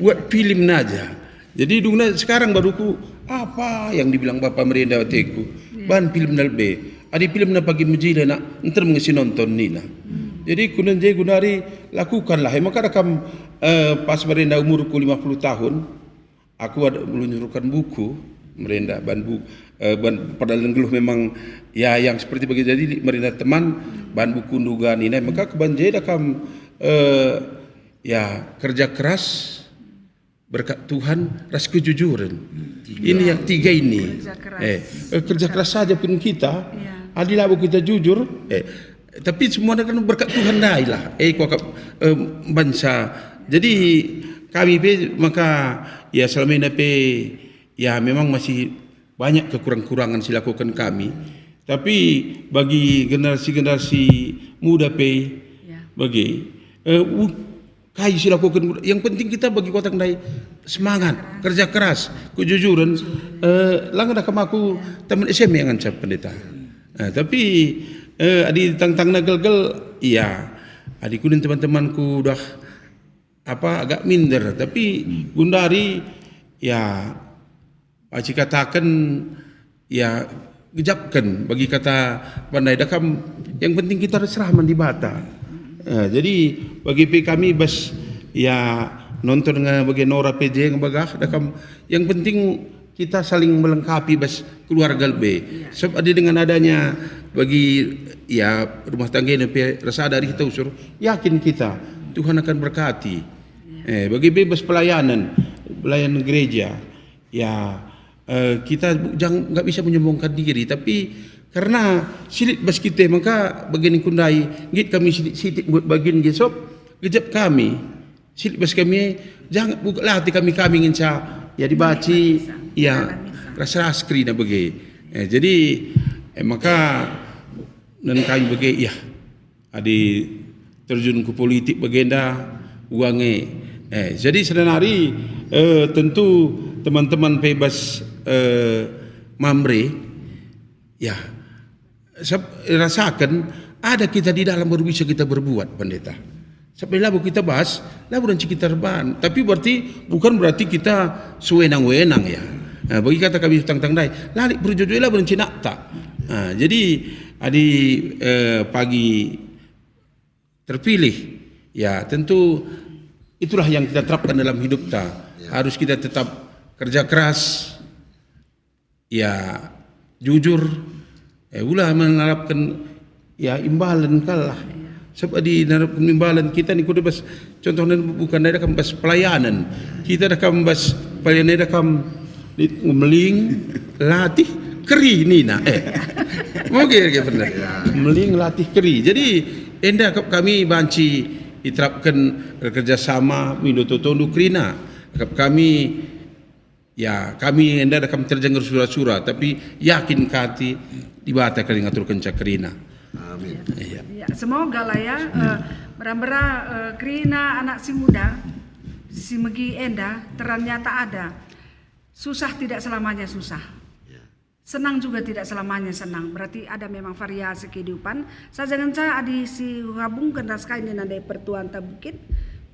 buat film aja. Jadi dungna sekarang baru ku apa yang dibilang Bapak merenda teku ban film nalbe. Ada film na pagi menjilena entar mengisi nonton nina. Jadi kunan je gunari lakukanlah. Maka rakam pas merenda umurku 50 tahun aku ada meluncurkan buku merenda ban padahal geluh memang ya yang seperti begitu. Jadi merenda teman ban buku nduga nina maka kebanjai dakam ya kerja keras berkat Tuhan ras kejujuran. Ini yang 3 ini. Kerja keras saja pun kita. Adilah kita jujur. Tapi semua kan berkat Tuhan dailah. Kok bangsa. Jadi kami maka ya selama ini ya memang masih banyak kekurangan-kurangan dilakukan kami. Tapi bagi generasi-generasi muda bagi kayu silakukan. Yang penting kita bagi kota Kendai semangat, kerja keras, kejujuran. Langkah dah kamaku teman SMA yang ancap pendeta. Tapi adi tang-tang nagal-gal, iya. Adi kunin teman-temanku dah agak minder. Tapi gundari ya aci katakan ya gejapkan bagi kata pandai dakam. Yang penting kita serah mandi bata. Jadi bagi kami bas ya nonton dengan bagi Nora PJ yang bagah dakam. Yang penting kita saling melengkapi bas keluarga lebih. Sebab dengan adanya bagi ya rumah tangga ini rasa dari kita usur, yakin kita Tuhan akan berkati. Bagi bebas pelayanan gereja ya kita jangan nggak bisa menyombongkan diri, tapi karena silit bas kita maka bagian kundai git kami silit buat bagian gesop gejap kami silit bas kami jangan bukalah hati kami nginca ya dibaci ya rasa askri na bagi jadi maka dan kami bagi ya adi terjun ke politik bagenda uangnya jadi sebenarnya tentu teman-teman bebas mamre ya rasakan ada kita di dalam baru bisa kita berbuat pendeta. Sampai labu kita bahas, labu dan kita reban. Tapi bukan berarti kita sewenang-wenang ya. Bagi kata kami tang-tang dai, lalik berjodoh labu dan cina tak. Jadi adi pagi terpilih ya tentu itulah yang kita terapkan dalam hidup kita. Harus kita tetap kerja keras ya jujur ulah mengharapkan ya imbalan kalah sebab di narap imbalan kita ni kudu bas contohnya bukan dah kam bas pelayanan kita dah kam bas pelayanan dah kam meling latih keri ni na mungkin benar meling latih keri jadi endah kami banci diterapkan kerjasama mindoto tondu krina kami ya kami endah dah kam terjangkau surah-surah tapi yakin kati dibata kali ngaturkan cakrina. Amin. Ya, semoga lah ya berambara krina anak si muda si megi enda ternyata ada. Susah tidak selamanya susah. Senang juga tidak selamanya senang. Berarti ada memang variasi kehidupan. Saya jangan adi si gabung kendas kain nandai pertuan tabukit.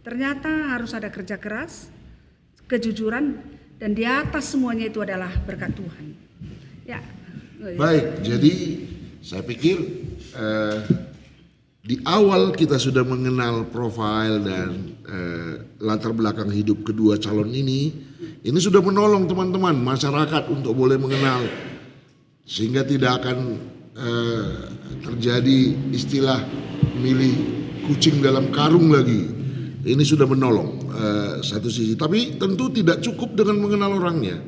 Ternyata harus ada kerja keras, kejujuran dan di atas semuanya itu adalah berkat Tuhan. Ya. Baik, jadi saya pikir di awal kita sudah mengenal profil dan latar belakang hidup kedua calon ini sudah menolong teman-teman masyarakat untuk boleh mengenal sehingga tidak akan terjadi istilah milih kucing dalam karung lagi. Ini sudah menolong satu sisi, tapi tentu tidak cukup dengan mengenal orangnya.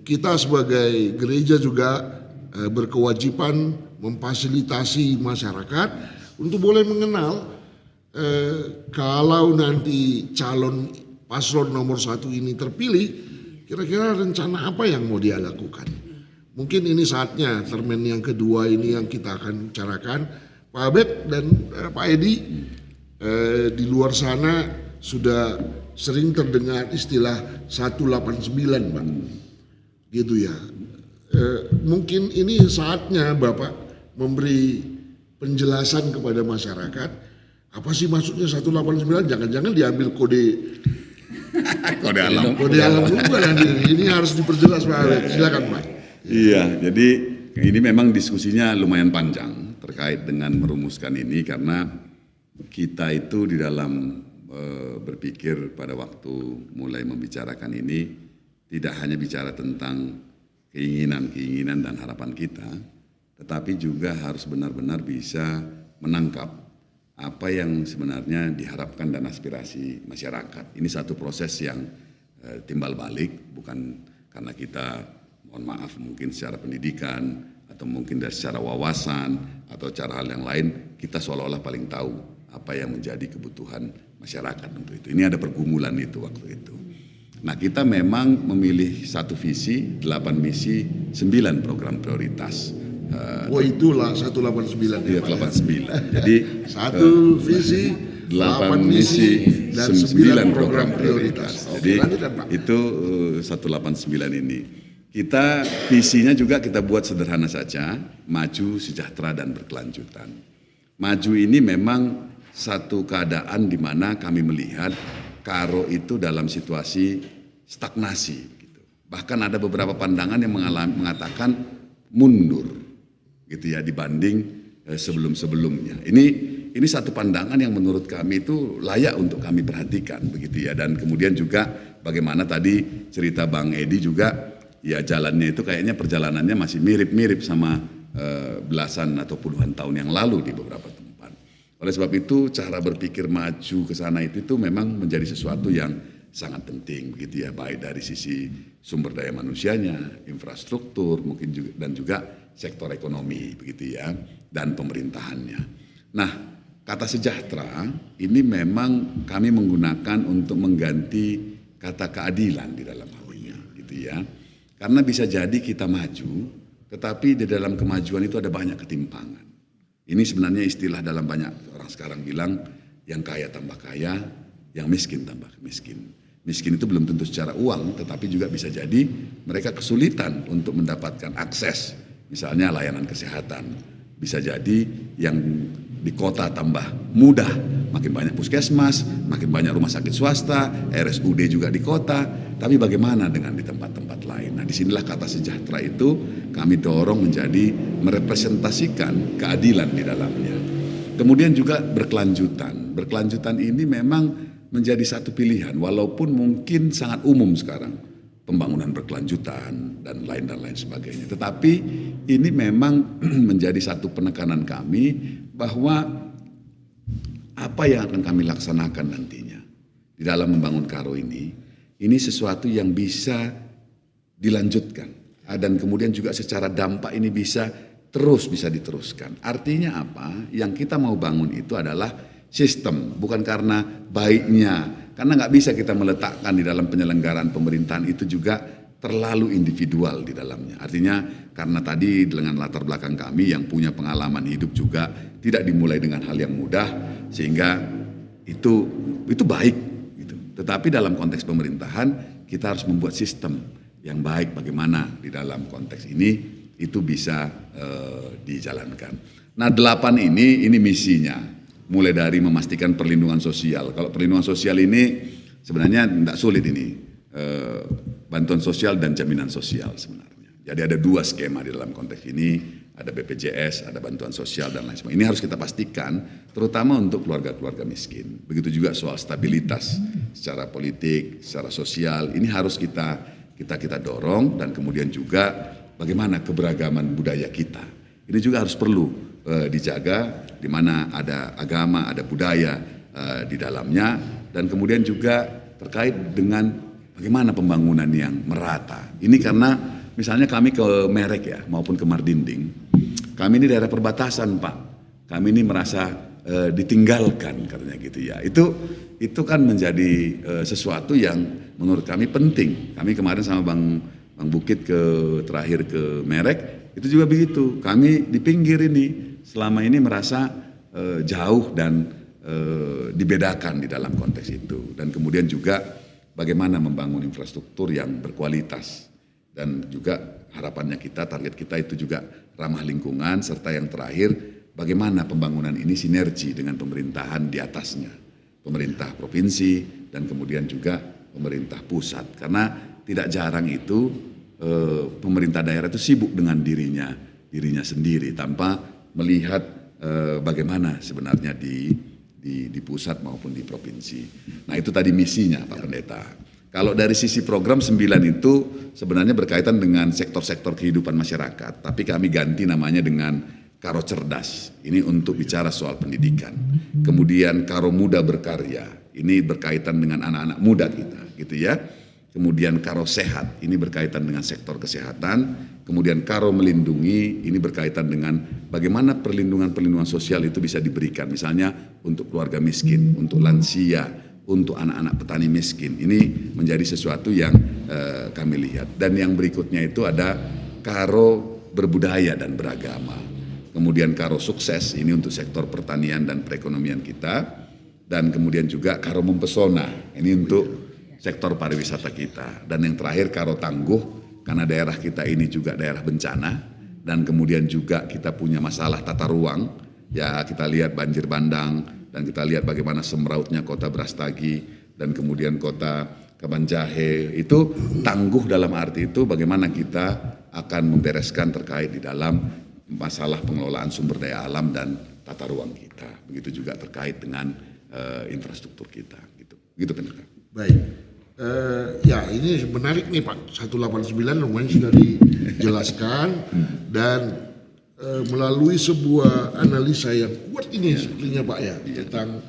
Kita sebagai gereja juga berkewajiban memfasilitasi masyarakat untuk boleh mengenal kalau nanti calon paslon nomor 1 ini terpilih, kira-kira rencana apa yang mau dia lakukan. Mungkin ini saatnya termen yang kedua ini yang kita akan bicarakan. Pak Abed dan Pak Edi di luar sana sudah sering terdengar istilah 189 Pak. Gitu ya. Mungkin ini saatnya Bapak memberi penjelasan kepada masyarakat apa sih maksudnya 189, jangan-jangan diambil kode alam juga nanti. Ini harus diperjelas Pak Abed. Silakan Pak. Iya, jadi ini memang diskusinya lumayan panjang terkait dengan merumuskan ini karena kita itu di dalam berpikir pada waktu mulai membicarakan ini tidak hanya bicara tentang keinginan dan harapan kita, tetapi juga harus benar-benar bisa menangkap apa yang sebenarnya diharapkan dan aspirasi masyarakat. Ini satu proses yang timbal balik, bukan karena kita, mohon maaf, mungkin secara pendidikan atau mungkin dari secara wawasan atau cara hal yang lain, kita seolah-olah paling tahu apa yang menjadi kebutuhan masyarakat untuk itu. Ini ada pergumulan itu waktu itu. Nah, kita memang memilih satu visi, 8 misi, 9 program prioritas. Oh itulah 189. Iya, 89. Jadi satu visi, 8 misi dan 9 program prioritas. Jadi itu 189 ini. Kita visinya juga kita buat sederhana saja, maju, sejahtera dan berkelanjutan. Maju ini memang satu keadaan di mana kami melihat Karo itu dalam situasi stagnasi. Gitu. Bahkan ada beberapa pandangan yang mengatakan mundur, gitu ya, dibanding sebelum-sebelumnya. Ini satu pandangan yang menurut kami itu layak untuk kami perhatikan, begitu ya. Dan kemudian juga bagaimana tadi cerita Bang Edi juga, ya jalannya itu kayaknya perjalanannya masih mirip-mirip sama belasan atau puluhan tahun yang lalu di beberapa tempat. Oleh sebab itu cara berpikir maju ke sana itu memang menjadi sesuatu yang sangat penting, begitu ya, baik dari sisi sumber daya manusianya, infrastruktur, mungkin juga dan juga sektor ekonomi, begitu ya, dan pemerintahannya. Nah, kata sejahtera ini memang kami menggunakan untuk mengganti kata keadilan di dalam hal ini, gitu ya. Karena bisa jadi kita maju, tetapi di dalam kemajuan itu ada banyak ketimpangan. Ini sebenarnya istilah dalam banyak orang sekarang bilang, yang kaya tambah kaya, yang miskin tambah miskin. Miskin itu belum tentu secara uang, tetapi juga bisa jadi mereka kesulitan untuk mendapatkan akses, misalnya layanan kesehatan. Bisa jadi yang di kota tambah mudah, makin banyak puskesmas, makin banyak rumah sakit swasta, RSUD juga di kota, tapi bagaimana dengan di tempat-tempat lain? Nah, disinilah kata sejahtera itu kami dorong menjadi merepresentasikan keadilan di dalamnya. Kemudian juga berkelanjutan. Berkelanjutan ini memang menjadi satu pilihan, walaupun mungkin sangat umum sekarang, pembangunan berkelanjutan dan lain sebagainya. Tetapi ini memang menjadi satu penekanan kami bahwa apa yang akan kami laksanakan nantinya di dalam membangun Karo ini sesuatu yang bisa dilanjutkan dan kemudian juga secara dampak ini bisa diteruskan. Artinya apa? Yang kita mau bangun itu adalah sistem, bukan karena baiknya, karena nggak bisa kita meletakkan di dalam penyelenggaraan pemerintahan itu juga terlalu individual di dalamnya. Artinya karena tadi dengan latar belakang kami yang punya pengalaman hidup juga tidak dimulai dengan hal yang mudah, sehingga itu baik gitu. Tetapi dalam konteks pemerintahan kita harus membuat sistem yang baik, bagaimana di dalam konteks ini itu bisa dijalankan. Nah, 8 ini misinya, mulai dari memastikan perlindungan sosial. Kalau perlindungan sosial ini sebenarnya tidak sulit ini, bantuan sosial dan jaminan sosial sebenarnya. Jadi ada 2 skema di dalam konteks ini, ada BPJS, ada bantuan sosial dan lain sebagainya. Ini harus kita pastikan, terutama untuk keluarga-keluarga miskin. Begitu juga soal stabilitas secara politik, secara sosial, ini harus kita dorong, dan kemudian juga bagaimana keberagaman budaya kita. Ini juga harus perlu dijaga, di mana ada agama, ada budaya di dalamnya, dan kemudian juga terkait dengan bagaimana pembangunan yang merata. Ini karena misalnya kami ke Merek ya, maupun ke Mardinding, kami ini daerah perbatasan Pak, kami ini merasa ditinggalkan katanya gitu ya. Itu kan menjadi sesuatu yang menurut kami penting. Kami kemarin sama Bang Bukit terakhir ke Merek, itu juga begitu. Kami di pinggir ini selama ini merasa jauh dan dibedakan di dalam konteks itu. Dan kemudian juga bagaimana membangun infrastruktur yang berkualitas. Dan juga harapannya target kita itu juga ramah lingkungan, serta yang terakhir bagaimana pembangunan ini sinergi dengan pemerintahan di atasnya. Pemerintah provinsi dan kemudian juga pemerintah pusat. Karena tidak jarang itu pemerintah daerah itu sibuk dengan dirinya sendiri tanpa melihat bagaimana sebenarnya di pusat maupun di provinsi. Nah, itu tadi misinya Pak Pendeta. Kalau dari sisi program 9 itu sebenarnya berkaitan dengan sektor-sektor kehidupan masyarakat, tapi kami ganti namanya dengan Karo Cerdas. Ini untuk bicara soal pendidikan. Kemudian Karo Muda Berkarya, ini berkaitan dengan anak-anak muda kita, gitu ya. Kemudian Karo Sehat, ini berkaitan dengan sektor kesehatan. Kemudian Karo Melindungi, ini berkaitan dengan bagaimana perlindungan sosial itu bisa diberikan. Misalnya untuk keluarga miskin, untuk lansia, untuk anak-anak petani miskin. Ini menjadi sesuatu yang kami lihat. Dan yang berikutnya itu ada Karo berbudaya dan beragama. Kemudian Karo sukses, ini untuk sektor pertanian dan perekonomian kita. Dan kemudian juga Karo mempesona, ini untuk sektor pariwisata kita. Dan yang terakhir Karo tangguh, karena daerah kita ini juga daerah bencana. Dan kemudian juga kita punya masalah tata ruang, ya kita lihat banjir bandang, dan kita lihat bagaimana semrautnya kota Brastagi, dan kemudian kota Kabanjahe. Itu tangguh dalam arti itu bagaimana kita akan membereskan terkait di dalam masalah pengelolaan sumber daya alam dan tata ruang kita. Begitu juga terkait dengan infrastruktur kita. Gitu Pendeta. Baik. Ya ini menarik nih Pak, 189 lumayan sudah dijelaskan dan melalui sebuah analisa yang kuat ini sepertinya Pak ya tentang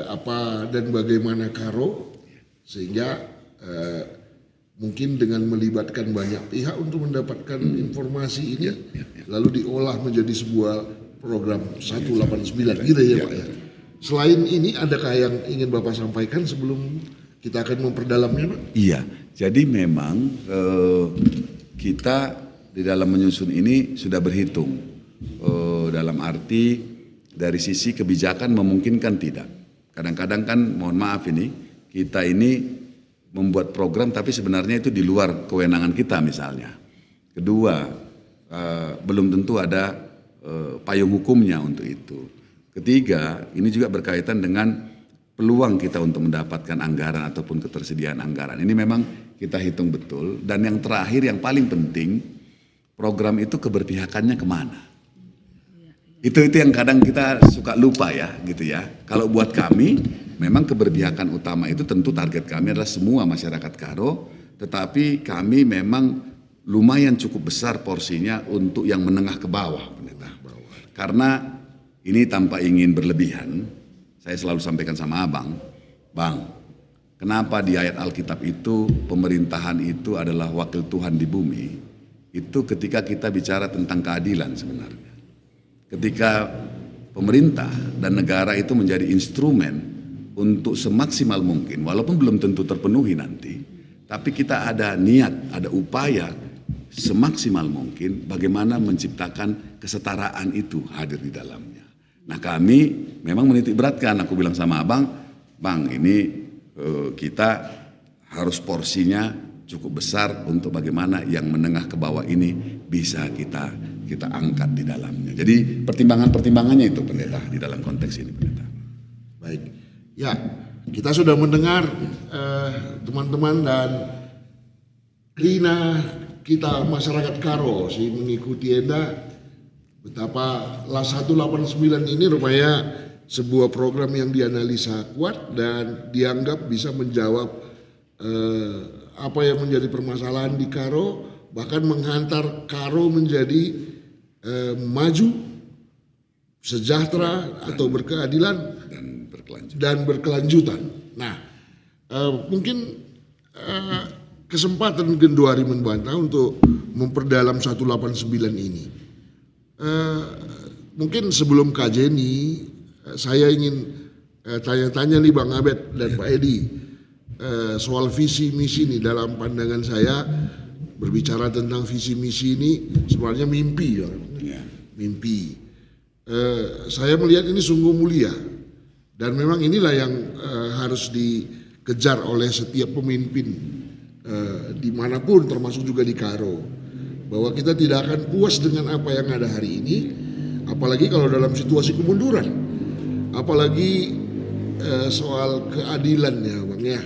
apa dan bagaimana Karo sehingga mungkin dengan melibatkan banyak pihak untuk mendapatkan informasi ini lalu diolah menjadi sebuah program 189 gitu ya Pak ya. Selain ini adakah yang ingin Bapak sampaikan sebelum kita akan memperdalamnya Pak? Iya, jadi memang kita di dalam menyusun ini sudah berhitung dalam arti dari sisi kebijakan memungkinkan tidak. Kadang-kadang kan mohon maaf ini kita ini membuat program tapi sebenarnya itu di luar kewenangan kita misalnya. Kedua, belum tentu ada payung hukumnya untuk itu. Ketiga, ini juga berkaitan dengan peluang kita untuk mendapatkan anggaran ataupun ketersediaan anggaran. Ini memang kita hitung betul. Dan yang terakhir yang paling penting, program itu keberpihakannya kemana? Itu yang kadang kita suka lupa ya gitu ya. Kalau buat kami, memang keberpihakan utama itu tentu target kami adalah semua masyarakat Karo. Tetapi kami memang lumayan cukup besar porsinya untuk yang menengah ke bawah. Pendeta. Karena ini tanpa ingin berlebihan, saya selalu sampaikan sama Abang, Bang, kenapa di ayat Alkitab itu pemerintahan itu adalah wakil Tuhan di bumi? Itu ketika kita bicara tentang keadilan sebenarnya. Ketika pemerintah dan negara itu menjadi instrumen untuk semaksimal mungkin, walaupun belum tentu terpenuhi nanti, tapi kita ada niat, ada upaya semaksimal mungkin bagaimana menciptakan kesetaraan itu hadir di dalamnya. Nah kami memang menitik beratkan, aku bilang sama Abang, Bang ini kita harus porsinya cukup besar untuk bagaimana yang menengah ke bawah ini bisa kita angkat di dalamnya. Jadi pertimbangannya itu Pendeta di dalam konteks ini Pendeta. Baik, ya kita sudah mendengar teman-teman dan Rina kita masyarakat Karo sih mengikuti Enda. Betapa LAS 189 ini rupanya sebuah program yang dianalisa kuat dan dianggap bisa menjawab apa yang menjadi permasalahan di Karo, bahkan menghantar Karo menjadi maju, sejahtera atau berkeadilan dan berkelanjutan. Nah, mungkin kesempatan Gendua Ari membantah untuk memperdalam 189 ini. Mungkin sebelum Kak Jenny, saya ingin tanya-tanya nih Bang Abed dan Pak Edi soal visi misi ini. Dalam pandangan saya berbicara tentang visi misi ini sebenarnya mimpi ya. Mimpi. Saya melihat ini sungguh mulia dan memang inilah yang harus dikejar oleh setiap pemimpin dimanapun termasuk juga di Karo. Bahwa kita tidak akan puas dengan apa yang ada hari ini, apalagi kalau dalam situasi kemunduran, apalagi soal keadilannya Bang ya.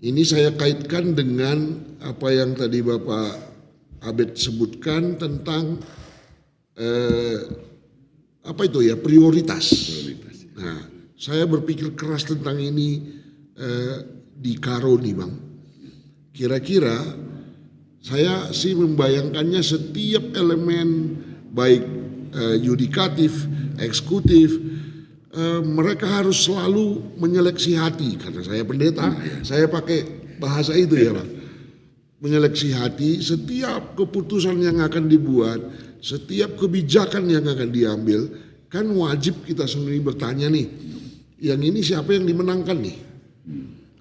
Ini saya kaitkan dengan apa yang tadi Bapak Abed sebutkan tentang apa itu ya prioritas. Nah, saya berpikir keras tentang ini di Karo nih Bang. Kira-kira saya sih membayangkannya setiap elemen baik yudikatif, eksekutif, mereka harus selalu menyeleksi hati. Karena saya pendeta, saya pakai bahasa itu ya Pak. Menyeleksi hati setiap keputusan yang akan dibuat, setiap kebijakan yang akan diambil, kan wajib kita sendiri bertanya nih, yang ini siapa yang dimenangkan nih?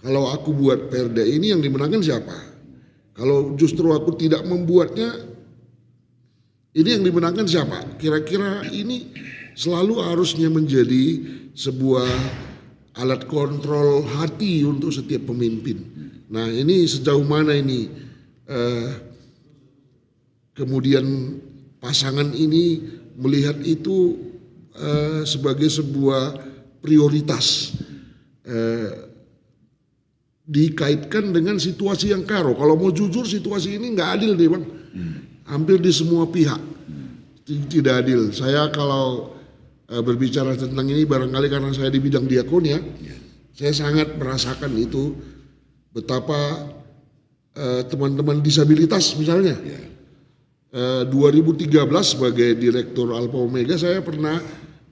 Kalau aku buat perda ini yang dimenangkan siapa? Kalau justru aku tidak membuatnya, ini yang dimenangkan siapa? Kira-kira ini selalu harusnya menjadi sebuah alat kontrol hati untuk setiap pemimpin. Nah ini sejauh mana ini kemudian pasangan ini melihat itu sebagai sebuah prioritas, dikaitkan dengan situasi yang karo. Kalau mau jujur situasi ini nggak adil deh Bang, hampir di semua pihak tidak adil. Saya kalau berbicara tentang ini barangkali karena saya di bidang diakonia, saya sangat merasakan itu betapa teman-teman disabilitas misalnya. 2013 sebagai direktur Alpha Omega saya pernah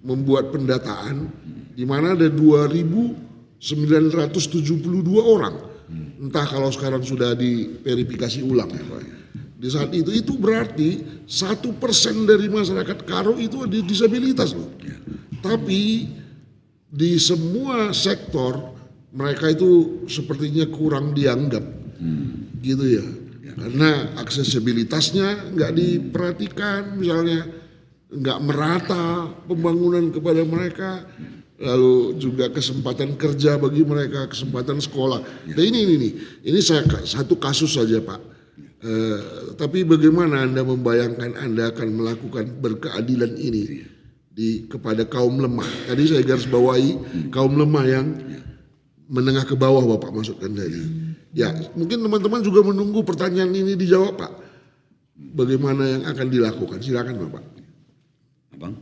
membuat pendataan di mana ada 2.972 orang. Entah kalau sekarang sudah diverifikasi ulang ya Pak. Di saat itu berarti 1% dari masyarakat Karo itu ada disabilitas loh. Tapi di semua sektor mereka itu sepertinya kurang dianggap, gitu ya. Karena aksesibilitasnya nggak diperhatikan, misalnya nggak merata pembangunan kepada mereka, lalu juga kesempatan kerja bagi mereka, kesempatan sekolah. Nah ini saya satu kasus saja Pak. Tapi bagaimana Anda membayangkan Anda akan melakukan berkeadilan ini kepada kaum lemah? Tadi saya garis bawahi kaum lemah yang menengah ke bawah Bapak maksudkan tadi. Ya mungkin teman-teman juga menunggu pertanyaan ini dijawab Pak. Bagaimana yang akan dilakukan? Silakan Bapak. Abang?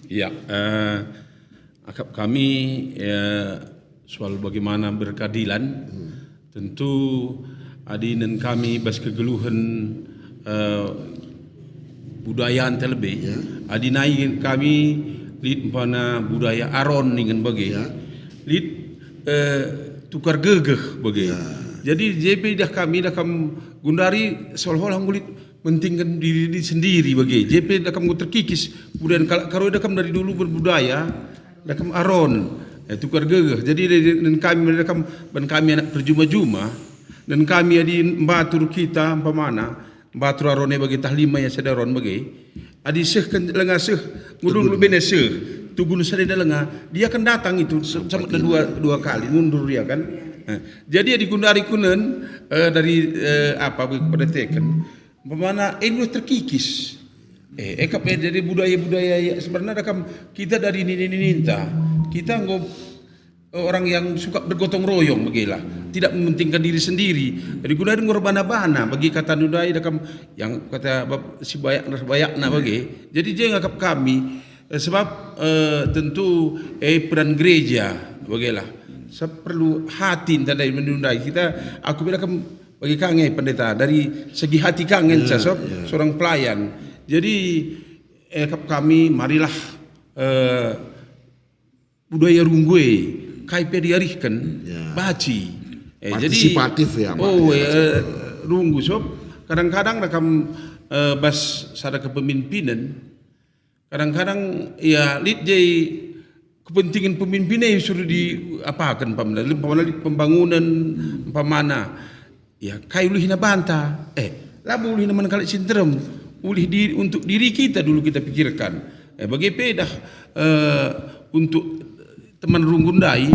Ya, kami soal bagaimana berkeadilan, tentu adinan kami bas kegeluhan budayaan terlebih. Ya. Adinai kami lid pada budaya aron dengan bagi, lid tukar gegeh bagi. Ya. Jadi JP dah kami gundari seolah-olah ngulit mentingkan diri sendiri bagi. JP dah kamu terkikis. Kemudian kalau dah kamu dari dulu berbudaya, dah kamu aron, tukar gegeh. Jadi dan kami anak perjuma-juma. Dan kami adi batur kita pemana batur arone bagi tahlima yang sadaron bagi adi seh kan lenga seh ngudung bene seh tugun sadeda lenga dia akan datang itu sama dua kali mundur dia kan. Jadi adi gundari kunen dari apa pada teken pemana ini terkikis jadi budaya sebenarnya kita dari ninta kita orang yang suka bergotong royong bagilah, tidak mementingkan diri sendiri. Jadi guna ngorbana-bana bagi kata nudai yang kata si bayakna bagi. Jadi dia ngakap kami sebab tentu peran gereja bagilah. Perlu hati tanda menundai kita. Aku bilang bagi kangen pendeta dari segi hati kangen seorang pelayan. Jadi kami marilah budaya runggue KIP diarihkan baci partisipatif jadi, ya Pak. Runggu sob kadang-kadang rekam bas sada kepemimpinan kadang-kadang ya lid jai kepentingan pemimpinnya suruh diapakan pembangunan pemana ya kai ulih na banta labu ulih na manakali sindrom ulih untuk diri kita dulu kita pikirkan bagi pedah untuk teman runggundai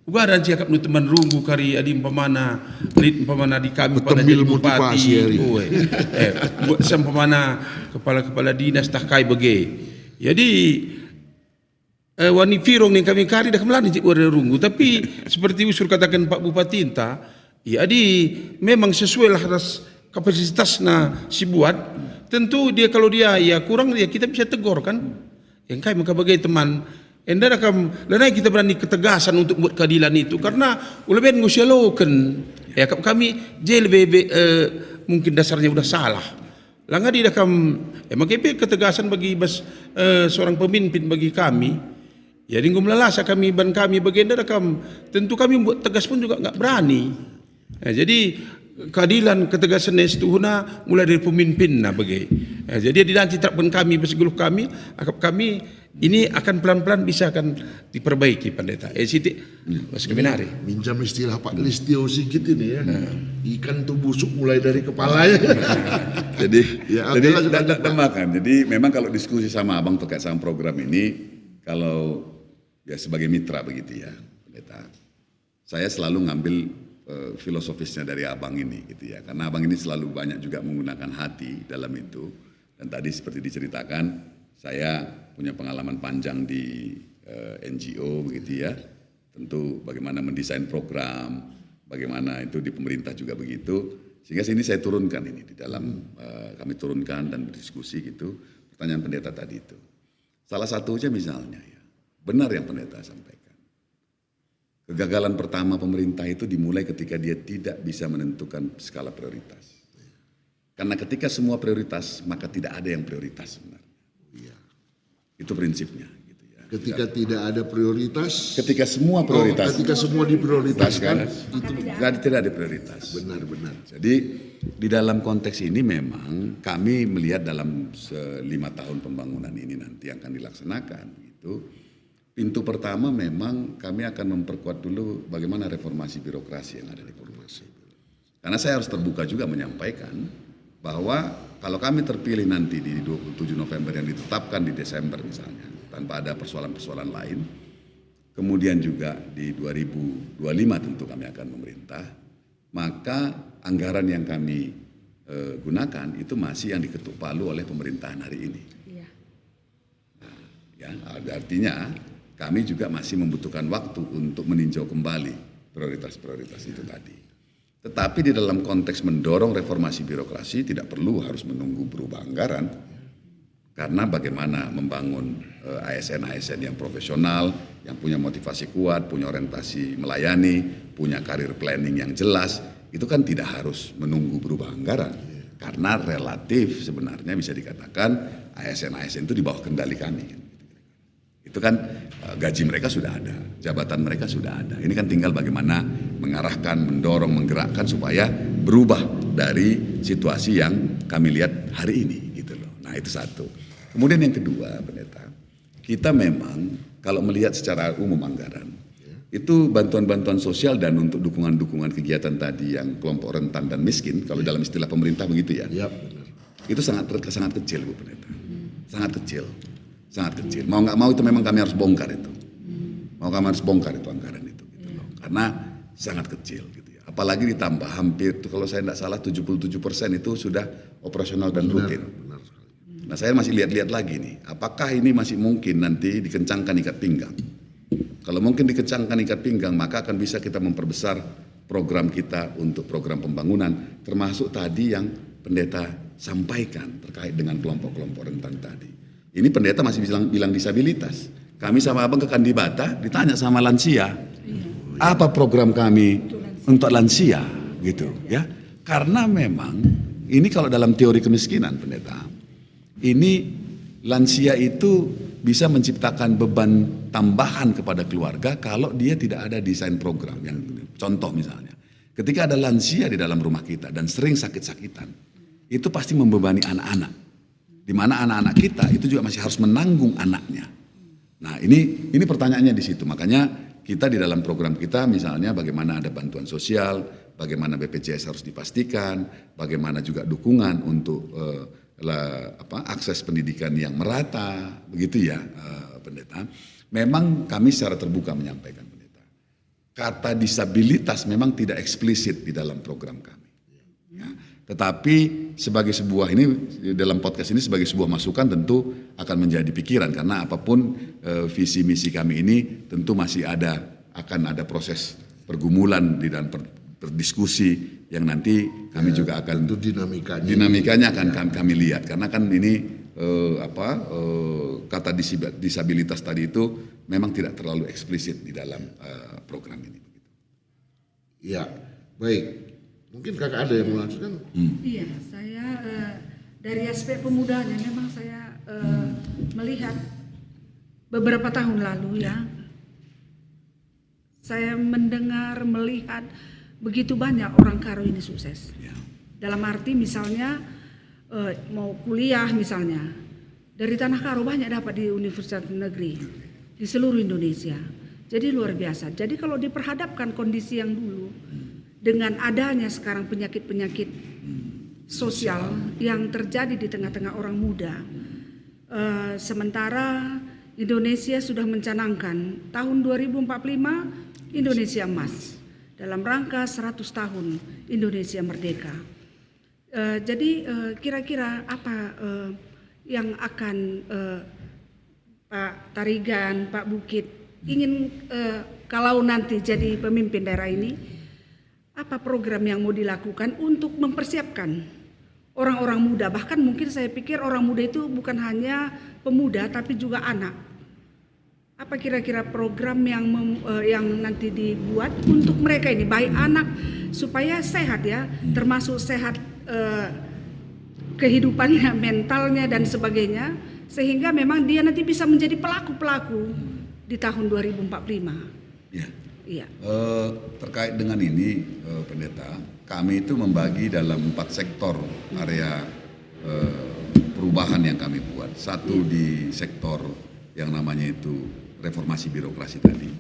uga dan cakap nu teman runggu kari adi pemana di kami pada jadi bupati buat pemana kepala dinas takai bagi jadi wani firong yang kami kari dah kemelani cik warna runggu tapi seperti usul katakan Pak Bupati inta ya adi memang sesuai lah ras kapasitasna si buat tentu dia kalau dia ya kurang ya kita bisa tegur kan yang kai maka bagai teman enda rakam lenai kita berani ketegasan untuk buat keadilan itu karena uleben ngusyaloken ya kami JLBB mungkin dasarnya udah salah langga di dakam makepe ketegasan bagi seorang pemimpin bagi kami ya dingum lalasa kami ban kami bagi enda rakam tentu kami buat tegas pun juga enggak berani jadi keadilan ketegasan istuhuna mulai dari pemimpin nah bagi jadi di nanti terapkan kami bersegeluh kami Ini akan pelan-pelan bisa akan diperbaiki pendeta. Siti, Mas Keminari. Minjam istilah Pak Listio Sigit ini ya. Ikan tuh busuk mulai dari kepalanya. Jadi, Ya, jadi lanjut, lanjut, Pak. makan. Jadi memang kalau diskusi sama abang terkait sama program ini, kalau ya sebagai mitra begitu ya, pendeta, saya selalu ngambil filosofisnya dari abang ini gitu ya, karena abang ini selalu banyak juga menggunakan hati dalam itu. Dan tadi seperti diceritakan, saya punya pengalaman panjang di NGO begitu ya, tentu bagaimana mendesain program, bagaimana itu di pemerintah juga begitu. Sehingga sini saya turunkan ini di dalam kami turunkan dan berdiskusi gitu pertanyaan pendeta tadi itu. Salah satunya misalnya ya, benar yang pendeta sampaikan. Kegagalan pertama pemerintah itu dimulai ketika dia tidak bisa menentukan skala prioritas. Karena ketika semua prioritas maka tidak ada yang prioritas sebenarnya. Itu prinsipnya. Gitu ya. Ketika tidak ada prioritas. Ketika semua prioritas. Ketika semua diprioritaskan. Itu tidak ada prioritas. Benar-benar. Jadi di dalam konteks ini memang kami melihat dalam 5 tahun pembangunan ini nanti akan dilaksanakan gitu. Pintu pertama memang kami akan memperkuat dulu bagaimana reformasi birokrasi yang ada di formasi. Karena saya harus terbuka juga menyampaikan bahwa kalau kami terpilih nanti di 27 November yang ditetapkan di Desember misalnya, tanpa ada persoalan-persoalan lain, kemudian juga di 2025 tentu kami akan memerintah, maka anggaran yang kami gunakan itu masih yang diketuk palu oleh pemerintahan hari ini. Iya. Nah, ya, artinya kami juga masih membutuhkan waktu untuk meninjau kembali prioritas-prioritas itu tadi. Tetapi di dalam konteks mendorong reformasi birokrasi tidak perlu harus menunggu berubah anggaran. Karena bagaimana membangun ASN-ASN yang profesional, yang punya motivasi kuat, punya orientasi melayani, punya karir planning yang jelas, itu kan tidak harus menunggu berubah anggaran. Karena relatif sebenarnya bisa dikatakan ASN-ASN itu di bawah kendali kami. Itu kan gaji mereka sudah ada, jabatan mereka sudah ada. Ini kan tinggal bagaimana mengarahkan, mendorong, menggerakkan supaya berubah dari situasi yang kami lihat hari ini gitu loh. Nah itu satu. Kemudian yang kedua pendeta, kita memang kalau melihat secara umum anggaran, itu bantuan-bantuan sosial dan untuk dukungan-dukungan kegiatan tadi yang kelompok rentan dan miskin, kalau dalam istilah pemerintah begitu ya, Ya, benar. itu sangat kecil Bu Pendeta, sangat kecil. Sangat kecil. Mau nggak mau itu memang kami harus bongkar itu. Mau kami harus bongkar itu anggaran itu. Gitu loh. Karena sangat kecil. Gitu ya. Apalagi ditambah hampir, kalau saya tidak salah 77% itu sudah operasional dan rutin. Benar sekali. Nah saya masih lihat-lihat lagi nih. Apakah ini masih mungkin nanti dikencangkan ikat pinggang? Kalau mungkin dikencangkan ikat pinggang maka akan bisa kita memperbesar program kita untuk program pembangunan. Termasuk tadi yang pendeta sampaikan terkait dengan kelompok-kelompok rentan tadi. Ini pendeta masih bilang disabilitas. Kami sama abang ke Kandibata ditanya sama lansia, apa program kami untuk lansia gitu ya? Karena memang ini kalau dalam teori kemiskinan pendeta, ini lansia itu bisa menciptakan beban tambahan kepada keluarga kalau dia tidak ada desain program. Yang contoh misalnya, ketika ada lansia di dalam rumah kita dan sering sakit-sakitan, itu pasti membebani anak-anak. Di mana anak-anak kita itu juga masih harus menanggung anaknya. Nah ini pertanyaannya di situ. Makanya kita di dalam program kita misalnya bagaimana ada bantuan sosial, bagaimana BPJS harus dipastikan, bagaimana juga dukungan untuk akses pendidikan yang merata, begitu ya pendeta. Memang kami secara terbuka menyampaikan pendeta. Kata disabilitas memang tidak eksplisit di dalam program kami. Ya. Tetapi sebagai sebuah ini dalam podcast ini sebagai sebuah masukan tentu akan menjadi pikiran karena apapun visi misi kami ini tentu masih akan ada proses pergumulan di dalam berdiskusi yang nanti kami juga akan itu dinamikanya akan kami lihat karena kan ini kata disabilitas tadi itu memang tidak terlalu eksplisit di dalam program ini. Ya, baik. Mungkin kakak ada yang melanjutkan? Iya, saya dari aspek pemudanya memang saya melihat beberapa tahun lalu ya, saya mendengar melihat begitu banyak orang Karo ini sukses. Ya. Dalam arti misalnya mau kuliah misalnya, dari Tanah Karo banyak dapat di universitas negeri di seluruh Indonesia. Jadi luar biasa. Jadi kalau diperhadapkan kondisi yang dulu dengan adanya sekarang penyakit-penyakit sosial yang terjadi di tengah-tengah orang muda, sementara Indonesia sudah mencanangkan tahun 2045 Indonesia emas dalam rangka 100 tahun Indonesia merdeka. Jadi kira-kira apa yang akan Pak Tarigan, Pak Bukit ingin kalau nanti jadi pemimpin daerah ini, apa program yang mau dilakukan untuk mempersiapkan orang-orang muda? Bahkan mungkin saya pikir orang muda itu bukan hanya pemuda tapi juga anak. Apa kira-kira program yang nanti dibuat untuk mereka ini, baik anak supaya sehat ya, termasuk sehat kehidupannya, mentalnya dan sebagainya, sehingga memang dia nanti bisa menjadi pelaku-pelaku di tahun 2045. Ya. Iya. Terkait dengan ini, Pendeta, kami itu membagi dalam 4 sektor area perubahan yang kami buat. Satu di sektor yang namanya itu reformasi birokrasi tadi.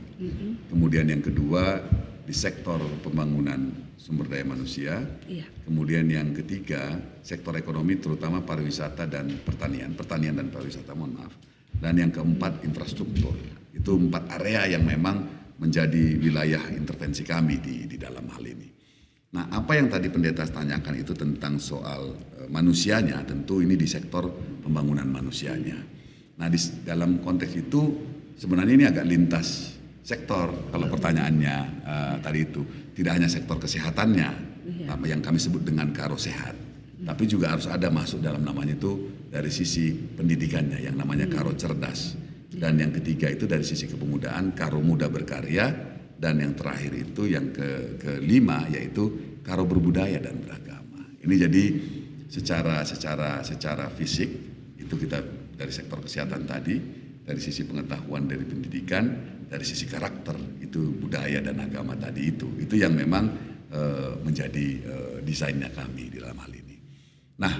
Kemudian yang kedua di sektor pembangunan sumber daya manusia. Iya. Kemudian yang ketiga sektor ekonomi terutama pariwisata dan pertanian dan pariwisata, mohon maaf. Dan yang keempat infrastruktur. Itu 4 area yang memang menjadi wilayah intervensi kami di dalam hal ini. Nah, apa yang tadi pendeta tanyakan itu tentang soal manusianya, tentu ini di sektor pembangunan manusianya. Nah, di dalam konteks itu sebenarnya ini agak lintas sektor. Kalau pertanyaannya tadi itu tidak hanya sektor kesehatannya, apa yang kami sebut dengan Karo Sehat, tapi juga harus ada masuk dalam namanya itu dari sisi pendidikannya yang namanya Karo Cerdas. Dan yang ketiga itu dari sisi kepemudaan, Karo Muda Berkarya, dan yang terakhir itu yang kelima yaitu Karo Berbudaya dan Beragama. Ini jadi secara fisik itu kita dari sektor kesehatan tadi, dari sisi pengetahuan dari pendidikan, dari sisi karakter itu budaya dan agama tadi itu yang memang menjadi desainnya kami di dalam hal ini. Nah,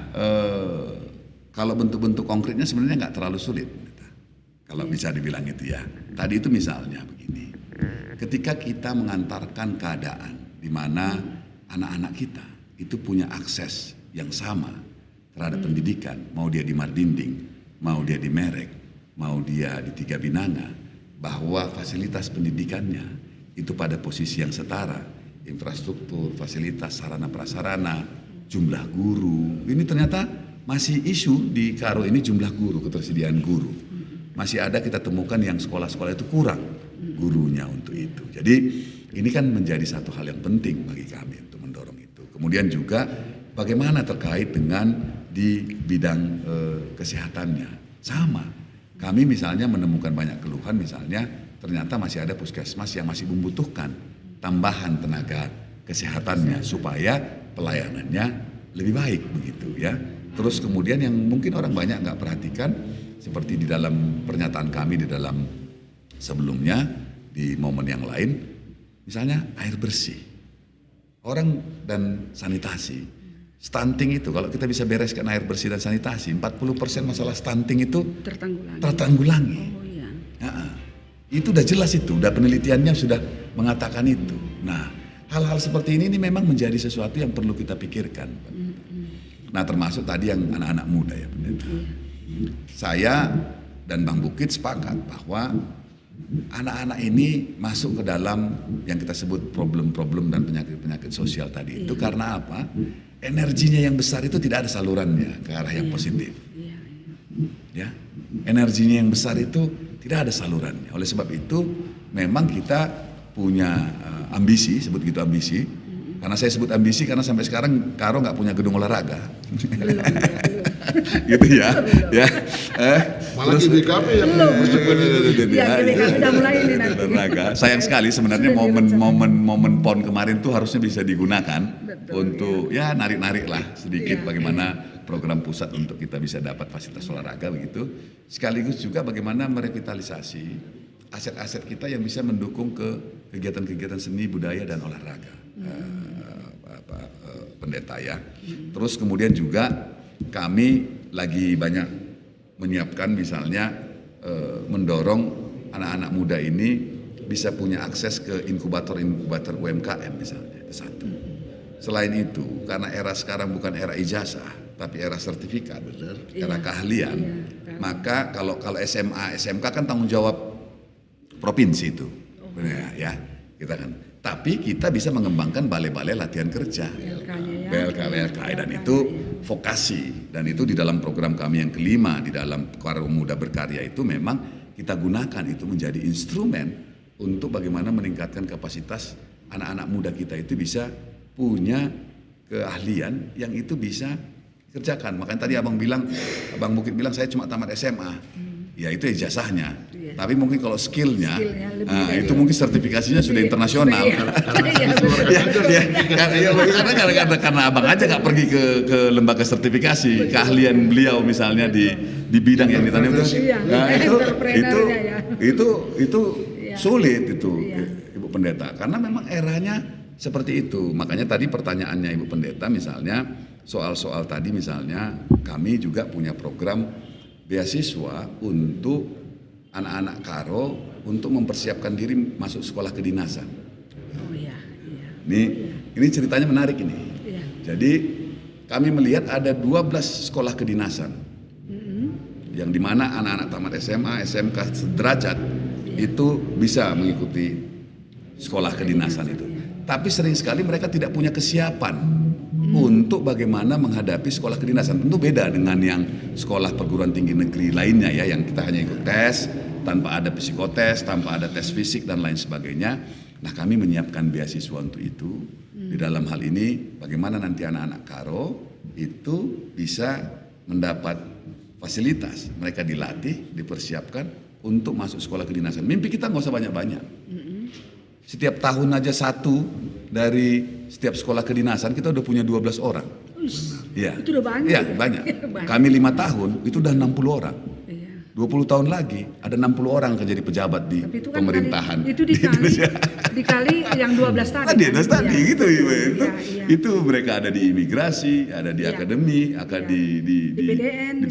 kalau bentuk-bentuk konkretnya sebenarnya nggak terlalu sulit. Kalau bisa dibilang itu ya. Tadi itu misalnya begini. Ketika kita mengantarkan keadaan di mana anak-anak kita itu punya akses yang sama terhadap pendidikan, mau dia di Mardinding, mau dia di Merek, mau dia di Tiga Binanga, bahwa fasilitas pendidikannya itu pada posisi yang setara, infrastruktur, fasilitas, sarana prasarana, jumlah guru. Ini ternyata masih isu di Karo ini jumlah guru, ketersediaan guru. Masih ada kita temukan yang sekolah-sekolah itu kurang gurunya untuk itu. Jadi ini kan menjadi satu hal yang penting bagi kami untuk mendorong itu. Kemudian juga bagaimana terkait dengan di bidang kesehatannya. Sama, kami misalnya menemukan banyak keluhan, misalnya ternyata masih ada puskesmas yang masih membutuhkan tambahan tenaga kesehatannya supaya pelayanannya lebih baik begitu ya. Terus kemudian yang mungkin orang banyak nggak perhatikan, seperti di dalam pernyataan kami di dalam sebelumnya di momen yang lain, misalnya air bersih, orang dan sanitasi, stunting itu kalau kita bisa bereskan air bersih dan sanitasi, 40% masalah stunting itu tertanggulangi. Oh, iya. Nah, itu udah jelas itu, udah penelitiannya sudah mengatakan itu. Nah, hal-hal seperti ini memang menjadi sesuatu yang perlu kita pikirkan. Nah, termasuk tadi yang anak-anak muda ya, Pendeta. Saya dan Bang Bukit sepakat bahwa anak-anak ini masuk ke dalam yang kita sebut problem-problem dan penyakit-penyakit sosial tadi itu karena apa? Energinya yang besar itu tidak ada salurannya ke arah yang positif. Ya, energinya yang besar itu tidak ada salurannya. Oleh sebab itu memang kita punya ambisi, sebut gitu ambisi. Karena saya sebut ambisi karena sampai sekarang Karo nggak punya gedung olahraga. Gitu ya. Malah di BKP yang bersebut itu. Ya, udah mulai ini nanti. Olahraga. Sayang sekali sebenarnya momen PON kemarin tuh harusnya bisa digunakan untuk ya narik-narik lah sedikit bagaimana program pusat untuk kita bisa dapat fasilitas olahraga begitu. Sekaligus juga bagaimana merevitalisasi aset-aset kita yang bisa mendukung ke kegiatan-kegiatan seni, budaya dan olahraga. Pendeta ya. Terus kemudian juga kami lagi banyak menyiapkan misalnya mendorong anak-anak muda ini bisa punya akses ke inkubator-inkubator UMKM misalnya, itu satu. Selain itu, karena era sekarang bukan era ijazah, tapi era sertifikat, era keahlian, maka kalau SMA, SMK kan tanggung jawab provinsi itu, ya kita kan. Tapi kita bisa mengembangkan balai-balai latihan kerja, BLK, dan itu vokasi, dan itu di dalam program kami yang kelima di dalam Karo Muda Berkarya itu memang kita gunakan itu menjadi instrumen untuk bagaimana meningkatkan kapasitas anak-anak muda kita itu bisa punya keahlian yang itu bisa kerjakan. Makanya tadi Abang Mukit bilang saya cuma tamat SMA. Ya itu ijazahnya. Tapi mungkin kalau skillnya itu mungkin sertifikasinya sudah internasional. Karena Abang aja nggak pergi ke lembaga sertifikasi keahlian beliau misalnya di bidang yang ditanya itu sulit itu Ibu Pendeta, karena memang eranya seperti itu. Makanya tadi pertanyaannya Ibu Pendeta misalnya soal-soal tadi misalnya kami juga punya program beasiswa untuk anak-anak Karo untuk mempersiapkan diri masuk sekolah kedinasan. Oh iya. Ini ceritanya menarik ini. Iya. Jadi kami melihat ada 12 sekolah kedinasan yang dimana anak-anak tamat SMA, SMK sederajat itu bisa mengikuti sekolah kedinasan itu. Tapi sering sekali mereka tidak punya kesiapan untuk bagaimana menghadapi sekolah kedinasan. Tentu beda dengan yang sekolah perguruan tinggi negeri lainnya ya, yang kita hanya ikut tes tanpa ada psikotes, tanpa ada tes fisik dan lain sebagainya. Nah, kami menyiapkan beasiswa untuk itu. Di dalam hal ini bagaimana nanti anak-anak Karo itu bisa mendapat fasilitas. Mereka dilatih, dipersiapkan untuk masuk sekolah kedinasan. Mimpi kita nggak usah banyak-banyak. Setiap tahun aja satu dari setiap sekolah kedinasan kita udah punya 12 orang. Iya. Itu udah banyak. Iya, banyak. Kami 5 tahun itu udah 60 orang. 20 tahun lagi ada 60 orang akan jadi pejabat di Itu kan pemerintahan. itu dikali yang 12 tadi. Tadi gitu. Iya. Itu mereka ada di imigrasi, ada di akademi, ada di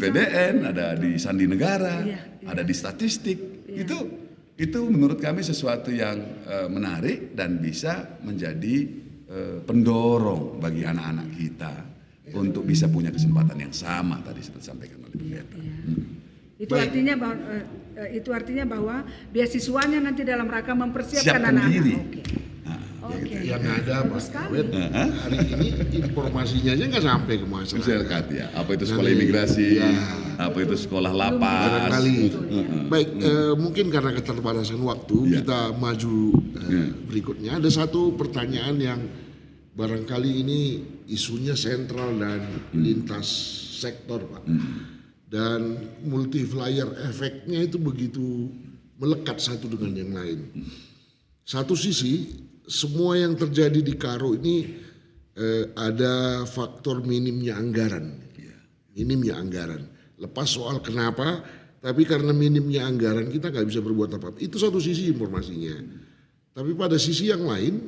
PDN, ada di Sandi Negara, ada di statistik. Itu menurut kami sesuatu yang menarik dan bisa menjadi pendorong bagi anak-anak kita untuk bisa punya kesempatan yang sama tadi seperti disampaikan oleh Pendeta. Itu artinya bahwa beasiswanya nanti dalam rangka mempersiapkan Siapkan anak-anak. diri. Oke. Yang ada Pak Awet, hari ini informasinya aja nggak sampai ke masyarakat. Masyarakat ya, apa itu sekolah imigrasi, apa itu sekolah lapas. Barangkali. Baik, mungkin karena keterbatasan waktu kita maju berikutnya. Ada satu pertanyaan yang barangkali ini isunya sentral dan lintas sektor Pak. Dan multiplier efeknya itu begitu melekat satu dengan yang lain. Satu sisi semua yang terjadi di Karo ini ada faktor minimnya anggaran. Minimnya anggaran. Lepas soal kenapa, tapi karena minimnya anggaran kita nggak bisa berbuat apa-apa. Itu satu sisi informasinya. Tapi pada sisi yang lain,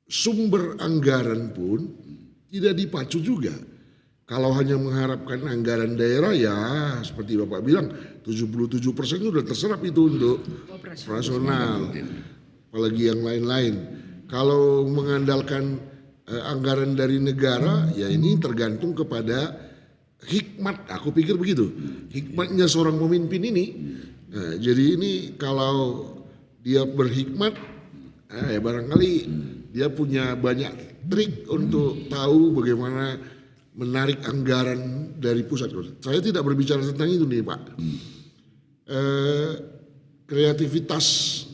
sumber anggaran pun tidak dipacu juga. Kalau hanya mengharapkan anggaran daerah ya seperti Bapak bilang 77% sudah terserap itu untuk operasional. Apalagi yang lain-lain. Kalau mengandalkan anggaran dari negara ya ini tergantung kepada hikmat. Aku pikir begitu. Hikmatnya seorang pemimpin ini. Nah, jadi ini kalau dia berhikmat ya barangkali dia punya banyak trik untuk tahu bagaimana menarik anggaran dari pusat. Saya tidak berbicara tentang itu nih Pak. Kreativitas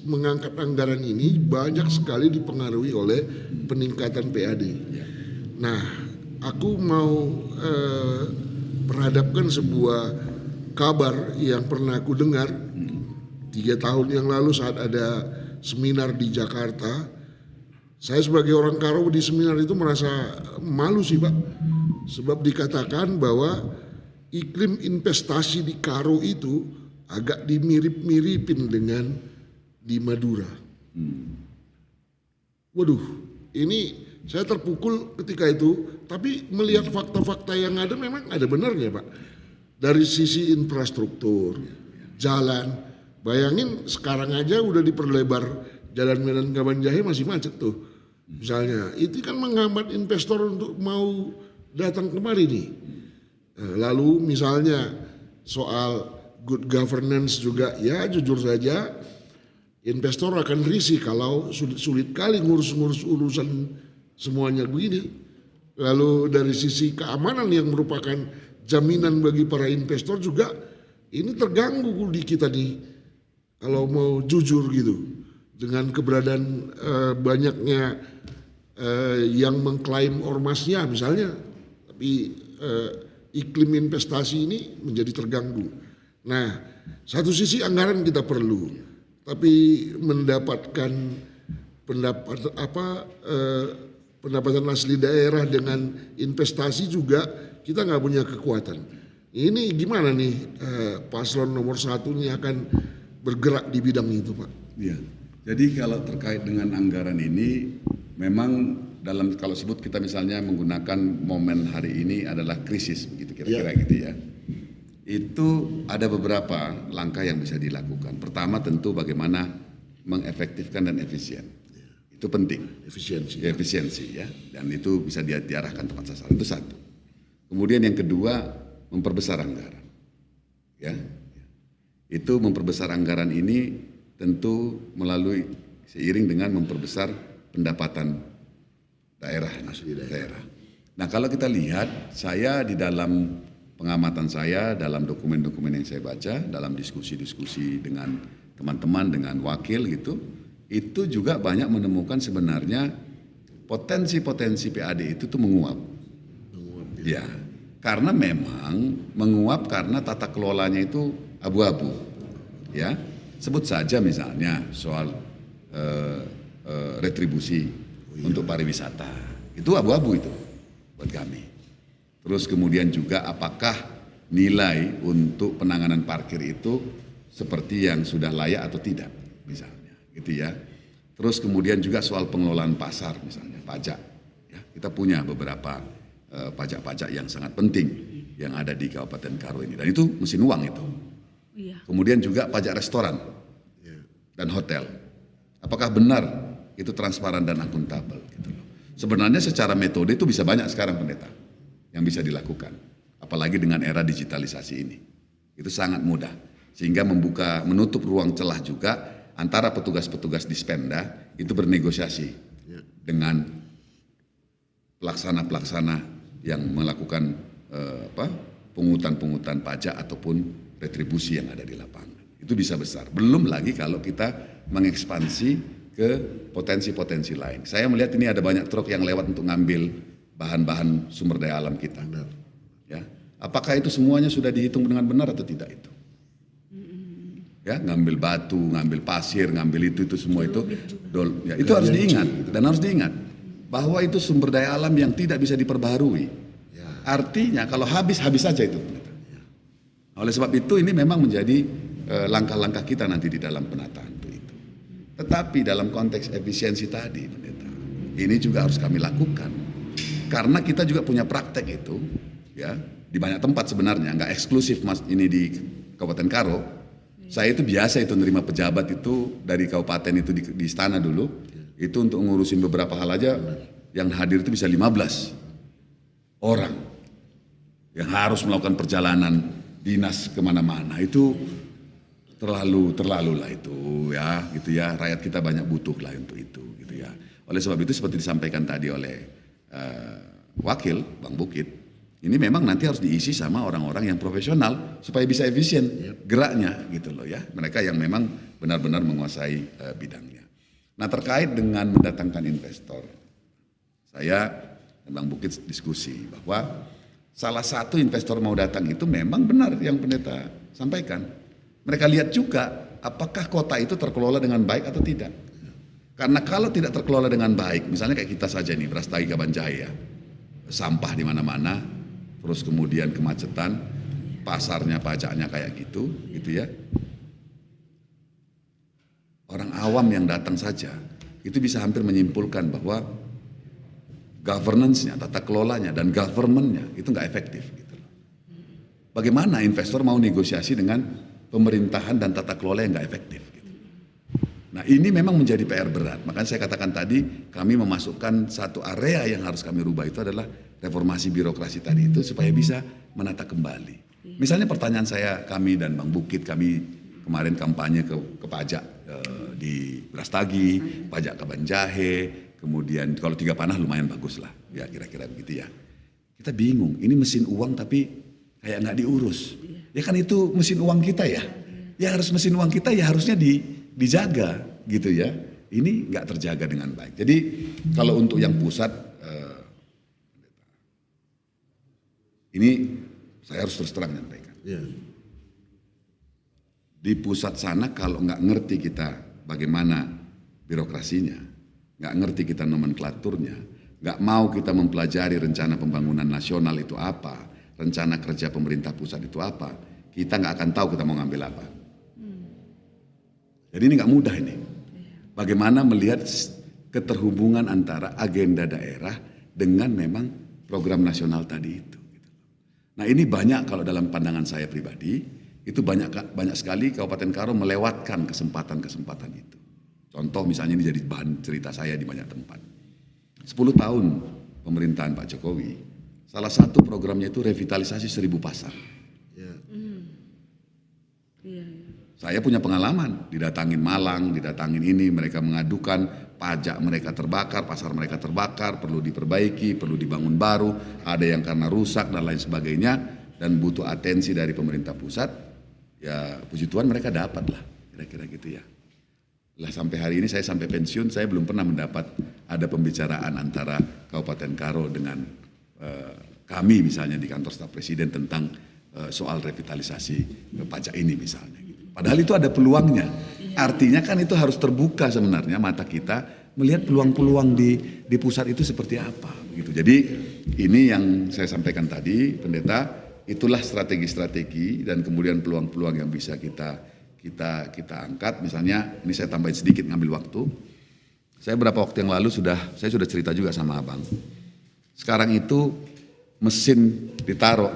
mengangkat anggaran ini banyak sekali dipengaruhi oleh peningkatan PAD. Nah, aku mau perhadapkan sebuah kabar yang pernah aku dengar 3 tahun yang lalu saat ada seminar di Jakarta. Saya sebagai orang Karo di seminar itu merasa malu sih Pak. Sebab dikatakan bahwa iklim investasi di Karo itu agak dimirip-miripin dengan di Madura. Waduh, ini saya terpukul ketika itu. Tapi melihat fakta-fakta yang ada memang ada benarnya Pak. dari sisi infrastruktur, jalan. Bayangin sekarang aja udah diperlebar jalan Medan Kabanjahe masih macet tuh. Misalnya, itu kan menghambat investor untuk mau datang kemari nih. Lalu misalnya soal good governance juga, ya jujur saja investor akan risih kalau sulit kali ngurus urusan semuanya begini. Lalu dari sisi keamanan yang merupakan jaminan bagi para investor juga ini terganggu di kita nih kalau mau jujur gitu dengan keberadaan banyaknya yang mengklaim ormasnya misalnya, tapi iklim investasi ini menjadi terganggu. Nah, satu sisi anggaran kita perlu, tapi mendapatkan pendapatan asli daerah dengan investasi juga kita nggak punya kekuatan. Ini gimana nih paslon nomor 1 ini akan bergerak di bidang itu, Pak? Ya, jadi kalau terkait dengan anggaran ini, memang kalau sebut kita misalnya menggunakan momen hari ini adalah krisis, begitu kira-kira gitu ya. Itu ada beberapa langkah yang bisa dilakukan. Pertama tentu bagaimana mengefektifkan dan efisien. Itu penting. Efisiensi ya. Dan itu bisa diarahkan tepat sasaran, itu satu. Kemudian yang kedua, memperbesar anggaran. Ya. Itu memperbesar anggaran ini tentu melalui seiring dengan memperbesar pendapatan daerah. Nah, kalau kita lihat, saya di dalam pengamatan saya, dalam dokumen-dokumen yang saya baca, dalam diskusi-diskusi dengan teman-teman, dengan wakil gitu, itu juga banyak menemukan sebenarnya potensi-potensi PAD itu tuh menguap. Ya, karena memang menguap karena tata kelolanya itu abu-abu. Ya, sebut saja misalnya soal retribusi untuk pariwisata, itu abu-abu itu buat kami. Terus kemudian juga apakah nilai untuk penanganan parkir itu seperti yang sudah layak atau tidak misalnya, gitu ya. Terus kemudian juga soal pengelolaan pasar misalnya, pajak. Ya, kita punya beberapa pajak-pajak yang sangat penting yang ada di Kabupaten Karo ini, dan itu mesin uang itu. Iya. Kemudian juga pajak restoran dan hotel. Apakah benar itu transparan dan akuntabel? Gitu loh. Sebenarnya secara metode itu bisa banyak sekarang, Pendeta, yang bisa dilakukan. Apalagi dengan era digitalisasi ini. Itu sangat mudah. Sehingga menutup ruang celah juga antara petugas-petugas di Spenda itu bernegosiasi dengan pelaksana-pelaksana yang melakukan pungutan-pungutan pajak ataupun retribusi yang ada di lapangan. Itu bisa besar. Belum lagi kalau kita mengekspansi ke potensi-potensi lain. Saya melihat ini ada banyak truk yang lewat untuk ngambil bahan-bahan sumber daya alam kita. Ya, apakah itu semuanya sudah dihitung dengan benar atau tidak itu? Ya, ngambil batu, ngambil pasir, ngambil itu semua itu, ya, itu harus diingat dan harus diingat bahwa itu sumber daya alam yang tidak bisa diperbaharui. Artinya kalau habis saja itu. Oleh sebab itu ini memang menjadi langkah-langkah kita nanti di dalam penataan itu. Tetapi dalam konteks efisiensi tadi, Pendeta, ini juga harus kami lakukan. Karena kita juga punya praktek itu, ya, di banyak tempat sebenarnya, nggak eksklusif mas ini di Kabupaten Karo. Saya itu biasa itu nerima pejabat itu dari kabupaten itu di istana dulu, itu untuk ngurusin beberapa hal aja, yang hadir itu bisa 15 orang yang harus melakukan perjalanan dinas kemana-mana. Itu terlalu lah itu ya, gitu ya. Rakyat kita banyak butuh lah untuk itu, gitu ya. Oleh sebab itu seperti disampaikan tadi oleh wakil Bang Bukit, ini memang nanti harus diisi sama orang-orang yang profesional supaya bisa efisien geraknya, gitu loh ya. Mereka yang memang benar-benar menguasai bidangnya. Nah, terkait dengan mendatangkan investor, saya dan Bang Bukit diskusi bahwa salah satu investor mau datang itu memang benar yang Pendeta sampaikan. Mereka lihat juga apakah kota itu terkelola dengan baik atau tidak. Karena kalau tidak terkelola dengan baik, misalnya kayak kita saja nih, Brastagi Kabanjahe ya, sampah di mana-mana, terus kemudian kemacetan, pasarnya, pajaknya kayak gitu ya. Orang awam yang datang saja, itu bisa hampir menyimpulkan bahwa governance-nya, tata kelolanya, dan government-nya itu nggak efektif. Gitu. bagaimana investor mau negosiasi dengan pemerintahan dan tata kelola yang nggak efektif. Gitu. Nah ini memang menjadi PR berat. Makanya saya katakan tadi kami memasukkan satu area yang harus kami rubah itu adalah reformasi birokrasi tadi itu supaya bisa menata kembali. Misalnya pertanyaan kami dan Bang Bukit, kami kemarin kampanye ke pajak di Brastagi, pajak Kaban Jahe, kemudian kalau Tiga Panah lumayan bagus lah, ya kira-kira begitu ya. Kita bingung, ini mesin uang tapi kayak nggak diurus. Ya kan itu mesin uang kita ya. Ya harus mesin uang kita ya harusnya dijaga gitu ya. Ini nggak terjaga dengan baik. Jadi kalau untuk yang pusat, ini saya harus terus terang menyampaikan. Ya. Di pusat sana kalau nggak ngerti kita bagaimana birokrasinya, nggak ngerti kita nomenklaturnya, nggak mau kita mempelajari rencana pembangunan nasional itu apa, rencana kerja pemerintah pusat itu apa, kita nggak akan tahu kita mau ngambil apa. Jadi ini nggak mudah ini. Bagaimana melihat keterhubungan antara agenda daerah dengan memang program nasional tadi itu. Nah ini banyak kalau dalam pandangan saya pribadi, itu banyak sekali Kabupaten Karo melewatkan kesempatan-kesempatan itu. Contoh misalnya ini jadi bahan cerita saya di banyak tempat. 10 tahun pemerintahan Pak Jokowi, salah satu programnya itu revitalisasi 1000 pasar. Ya. Saya punya pengalaman, didatangin Malang, didatangin ini, mereka mengadukan pajak mereka terbakar, pasar mereka terbakar, perlu diperbaiki, perlu dibangun baru, ada yang karena rusak dan lain sebagainya, dan butuh atensi dari pemerintah pusat, ya puji Tuhan mereka dapat lah, kira-kira gitu ya. Lah sampai hari ini saya sampai pensiun, saya belum pernah mendapat ada pembicaraan antara Kabupaten Karo dengan kami misalnya di kantor staf presiden tentang soal revitalisasi pajak ini misalnya. Padahal itu ada peluangnya. Artinya kan itu harus terbuka sebenarnya mata kita melihat peluang-peluang di pusat itu seperti apa. Gitu. Jadi ini yang saya sampaikan tadi, Pendeta, itulah strategi-strategi dan kemudian peluang-peluang yang bisa kita angkat. Misalnya ini saya tambahin sedikit ngambil waktu. Saya beberapa waktu yang lalu saya sudah cerita juga sama Abang. Sekarang itu mesin ditaruh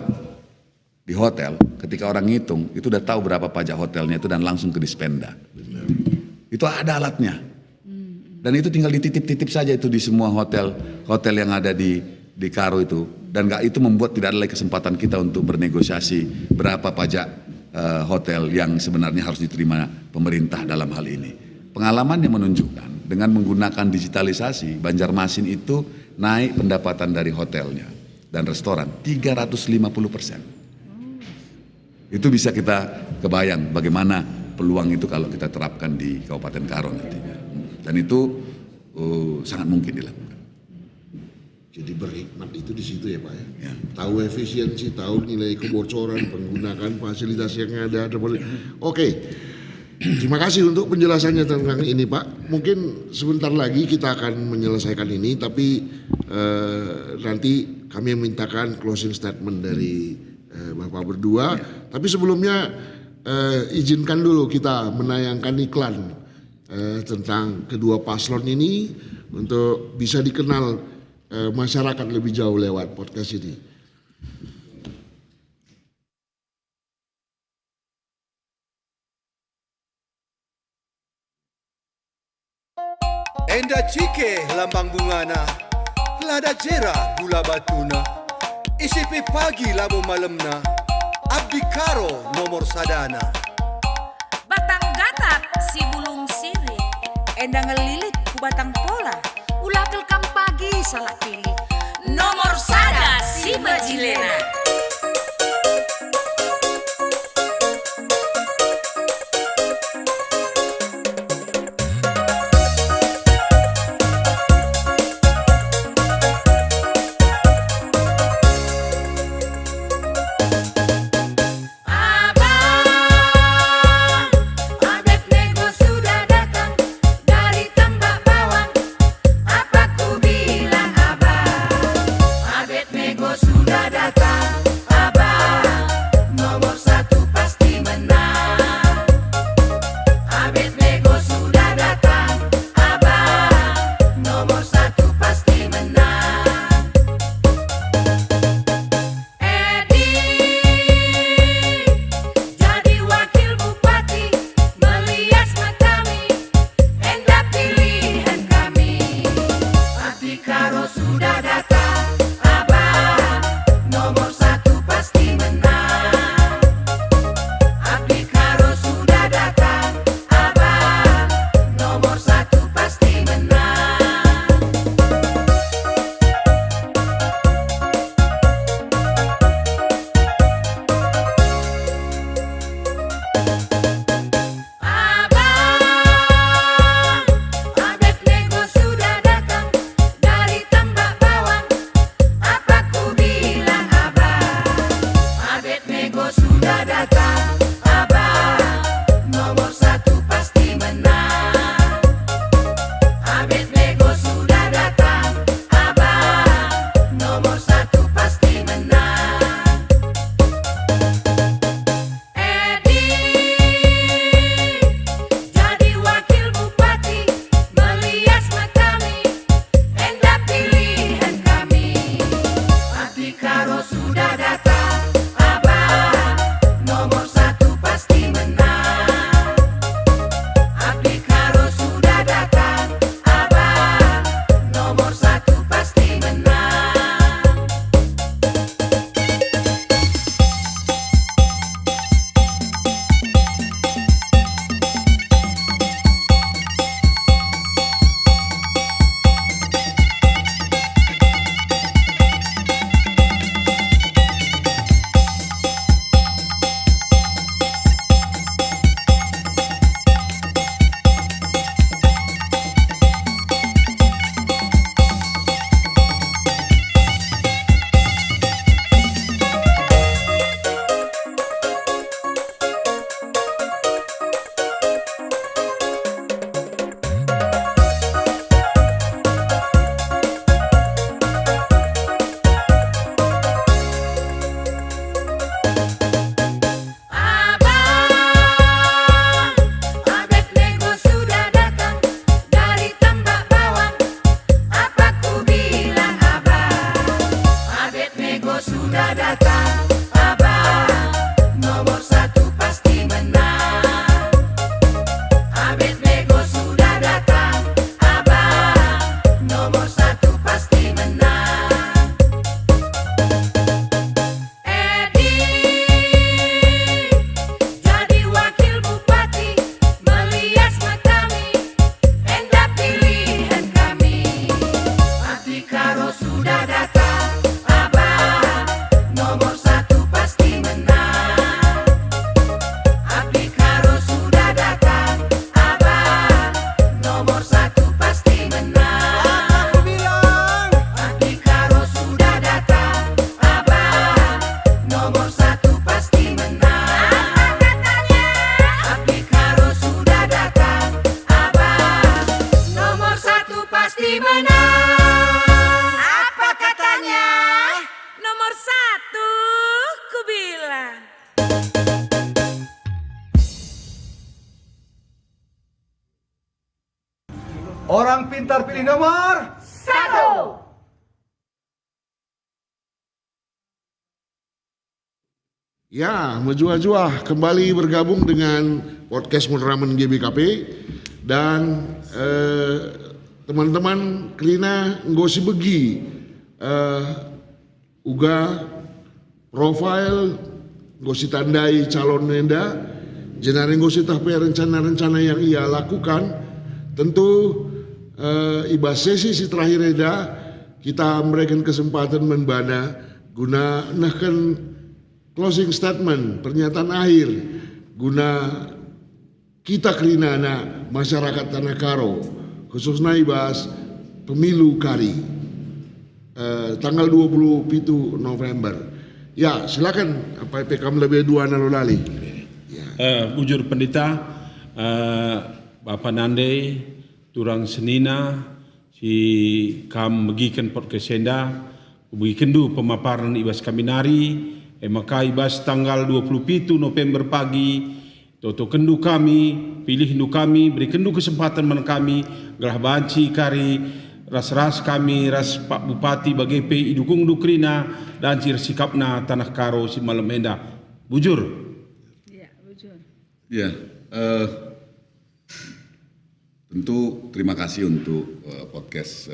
di hotel, ketika orang ngitung itu udah tahu berapa pajak hotelnya itu dan langsung ke Dispenda. Itu ada alatnya. Dan itu tinggal dititip-titip saja itu di semua hotel yang ada di Karo itu. Dan itu membuat tidak ada lagi kesempatan kita untuk bernegosiasi berapa pajak hotel yang sebenarnya harus diterima pemerintah dalam hal ini. Pengalaman yang menunjukkan dengan menggunakan digitalisasi, Banjarmasin itu naik pendapatan dari hotelnya dan restoran 350%. Itu bisa kita kebayang bagaimana peluang itu kalau kita terapkan di Kabupaten Karo nantinya. Dan itu sangat mungkin dilakukan. Jadi berhikmat itu di situ ya Pak ya. Ya. Tahu efisiensi, tahu nilai kebocoran, penggunaan fasilitas yang ada. Oke. Terima kasih untuk penjelasannya tentang ini Pak. Mungkin sebentar lagi kita akan menyelesaikan ini, tapi nanti kami mintakan closing statement dari Bapak berdua. Ya. Tapi sebelumnya izinkan dulu kita menayangkan iklan tentang kedua paslon ini untuk bisa dikenal masyarakat lebih jauh lewat podcast ini. Enda cike lambang bungana, lada jera gula batuna, isipi pagi labo malamna, abdi Karo nomor sadana. Batang gatak si bulung siri, endang ngelilit ku batang pola, ulah kelkam pagi salah pilih, nomor sada si bajilena. Apa ku bilang abang? pasti menang. Apa katanya? Nomor 1 ku bilang. Orang pintar pilih nomor 1. Ya, menjua-jua kembali bergabung dengan podcast Moderaman GBKP dan teman-teman kelina ngosi begi uga profil ngosi tandai calon nenda jenari ngosi tahpe rencana-rencana yang ia lakukan. Tentu iba sesi terakhir eda kita memberikan kesempatan membana guna nahkan closing statement, pernyataan akhir guna kita kelinana masyarakat Tanah Karo khususnya ibas pemilu kari tanggal 27 November. Ya, silakan apa PKM lebih dua nalolali. Bujur pendeta, Bapak Nande, turang senina, si kam megikan podcast senda, megikan du pemaparan ibas kaminari. Maka ibas tanggal 27 November pagi toto kendu kami, pilih kendu kami, beri kendu kesempatan men kami, gelah banci kari, ras-ras kami, ras Pak Bupati BGP idukung dukrina dan cir sikapna Tanah Karo si malam enda. Bujur. Ya, bujur. Ya, tentu terima kasih untuk podcast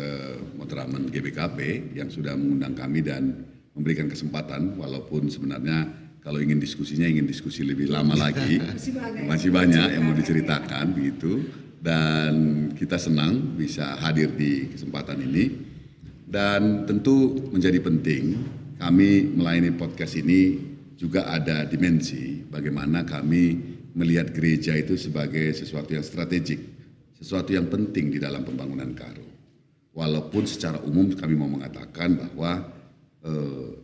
Moderaman GBKP yang sudah mengundang kami dan memberikan kesempatan, walaupun sebenarnya kalau ingin diskusi lebih lama lagi, masih banyak yang mau diceritakan begitu. Dan kita senang bisa hadir di kesempatan ini. Dan tentu menjadi penting kami melayani podcast ini juga ada dimensi bagaimana kami melihat gereja itu sebagai sesuatu yang strategik, sesuatu yang penting di dalam pembangunan Karo. Walaupun secara umum kami mau mengatakan bahwa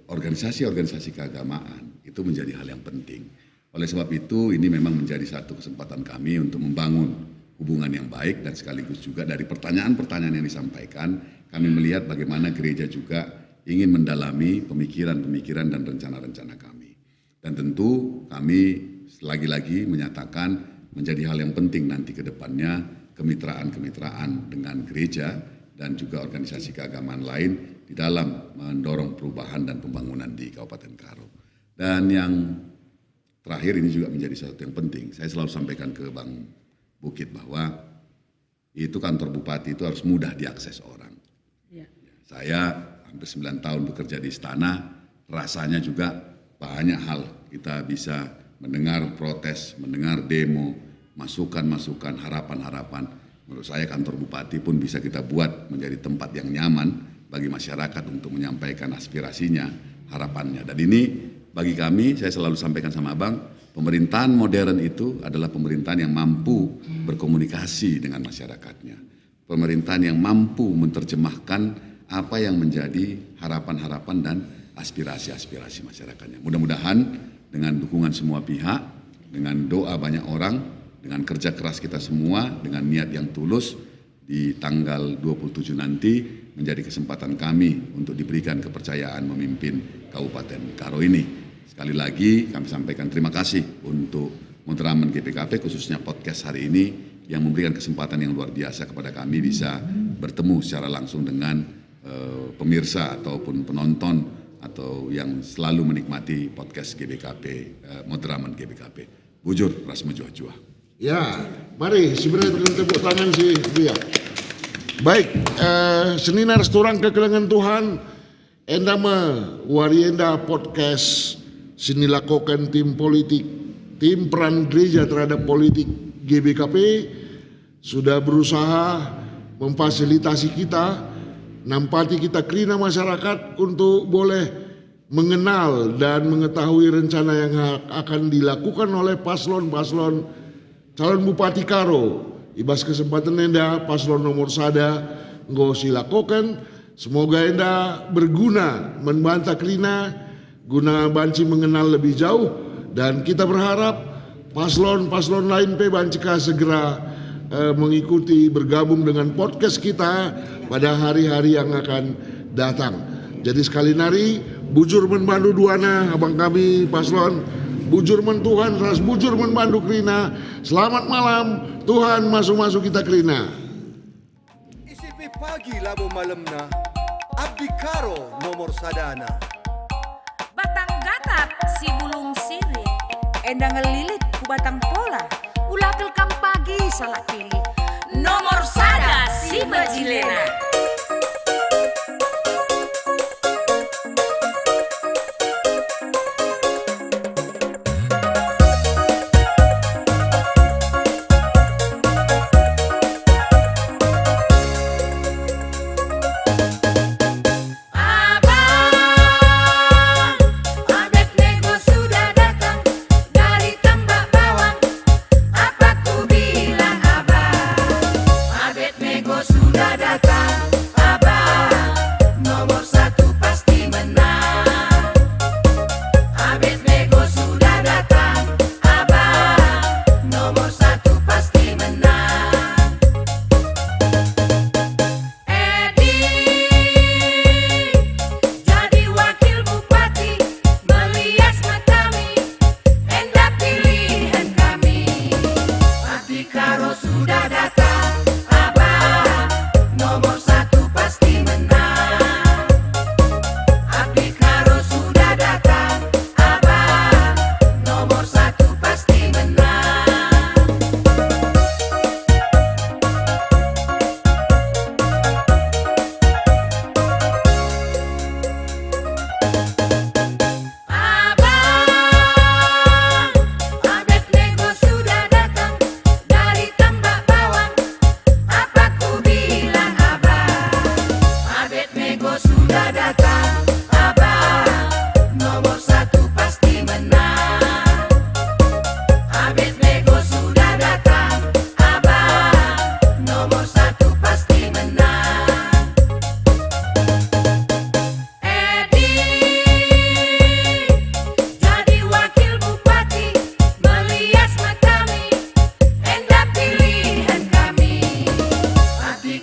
organisasi-organisasi keagamaan itu menjadi hal yang penting. Oleh sebab itu ini memang menjadi satu kesempatan kami untuk membangun hubungan yang baik dan sekaligus juga dari pertanyaan-pertanyaan yang disampaikan kami melihat bagaimana gereja juga ingin mendalami pemikiran-pemikiran dan rencana-rencana kami. Dan tentu kami lagi-lagi menyatakan menjadi hal yang penting nanti ke depannya kemitraan-kemitraan dengan gereja dan juga organisasi keagamaan lain di dalam mendorong perubahan dan pembangunan di Kabupaten Karo. Dan yang terakhir ini juga menjadi sesuatu yang penting. Saya selalu sampaikan ke Bang Bukit bahwa itu kantor bupati itu harus mudah diakses orang. Ya. Saya hampir 9 tahun bekerja di istana, rasanya juga banyak hal kita bisa mendengar protes, mendengar demo, masukan-masukan, harapan-harapan. Menurut saya kantor bupati pun bisa kita buat menjadi tempat yang nyaman bagi masyarakat untuk menyampaikan aspirasinya, harapannya. Dan ini bagi kami, saya selalu sampaikan sama Abang, pemerintahan modern itu adalah pemerintahan yang mampu berkomunikasi dengan masyarakatnya. Pemerintahan yang mampu menerjemahkan apa yang menjadi harapan-harapan dan aspirasi-aspirasi masyarakatnya. Mudah-mudahan dengan dukungan semua pihak, dengan doa banyak orang, dengan kerja keras kita semua, dengan niat yang tulus, di tanggal 27 nanti menjadi kesempatan kami untuk diberikan kepercayaan memimpin Kabupaten Karo ini. Sekali lagi kami sampaikan terima kasih untuk Moderaman GBKP khususnya podcast hari ini yang memberikan kesempatan yang luar biasa kepada kami bisa bertemu secara langsung dengan pemirsa ataupun penonton atau yang selalu menikmati podcast GBKP, Moderaman GBKP. Bujur, ras menjuah-juah. Ya, mari sebenarnya berikan tepuk tangan si Buya. Baik, senina restoran kekelengan Tuhan, enda warienda podcast sini lakukan tim politik, tim peran gereja terhadap politik GBKP sudah berusaha memfasilitasi kita, nampati kita kelina masyarakat untuk boleh mengenal dan mengetahui rencana yang akan dilakukan oleh paslon-paslon calon Bupati Karo. Ibas kesempatan enda paslon nomor 1 nggo silakokan. Semoga enda berguna membantah kelina guna banci mengenal lebih jauh dan kita berharap paslon-paslon lain pe bancika segera mengikuti bergabung dengan podcast kita pada hari-hari yang akan datang. Jadi sekali nari, bujur menbandu duana abang kami paslon, bujur men Tuhan, ras bujur menbandu Krina. Selamat malam, Tuhan masuk-masuk kita Krina. Isipi pagi labo malamna, abdi karo nomor sadana. Batang gatap si bulung sirih, endang ngelilit ku batang pola, ulah kelkam pagi salah pilih. Nomor sada si bajilena.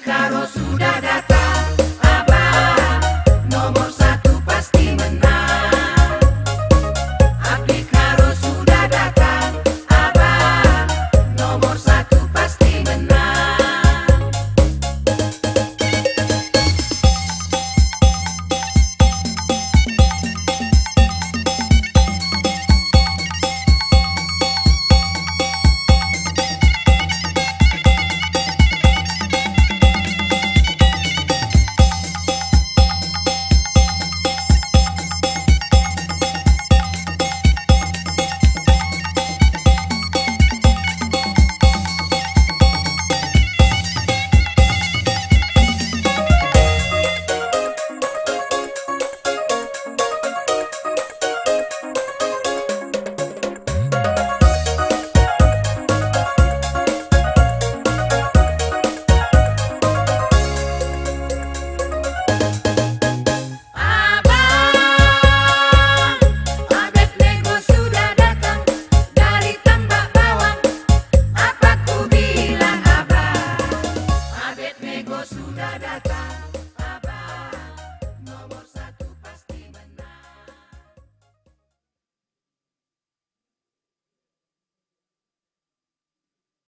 Karo sudah datang.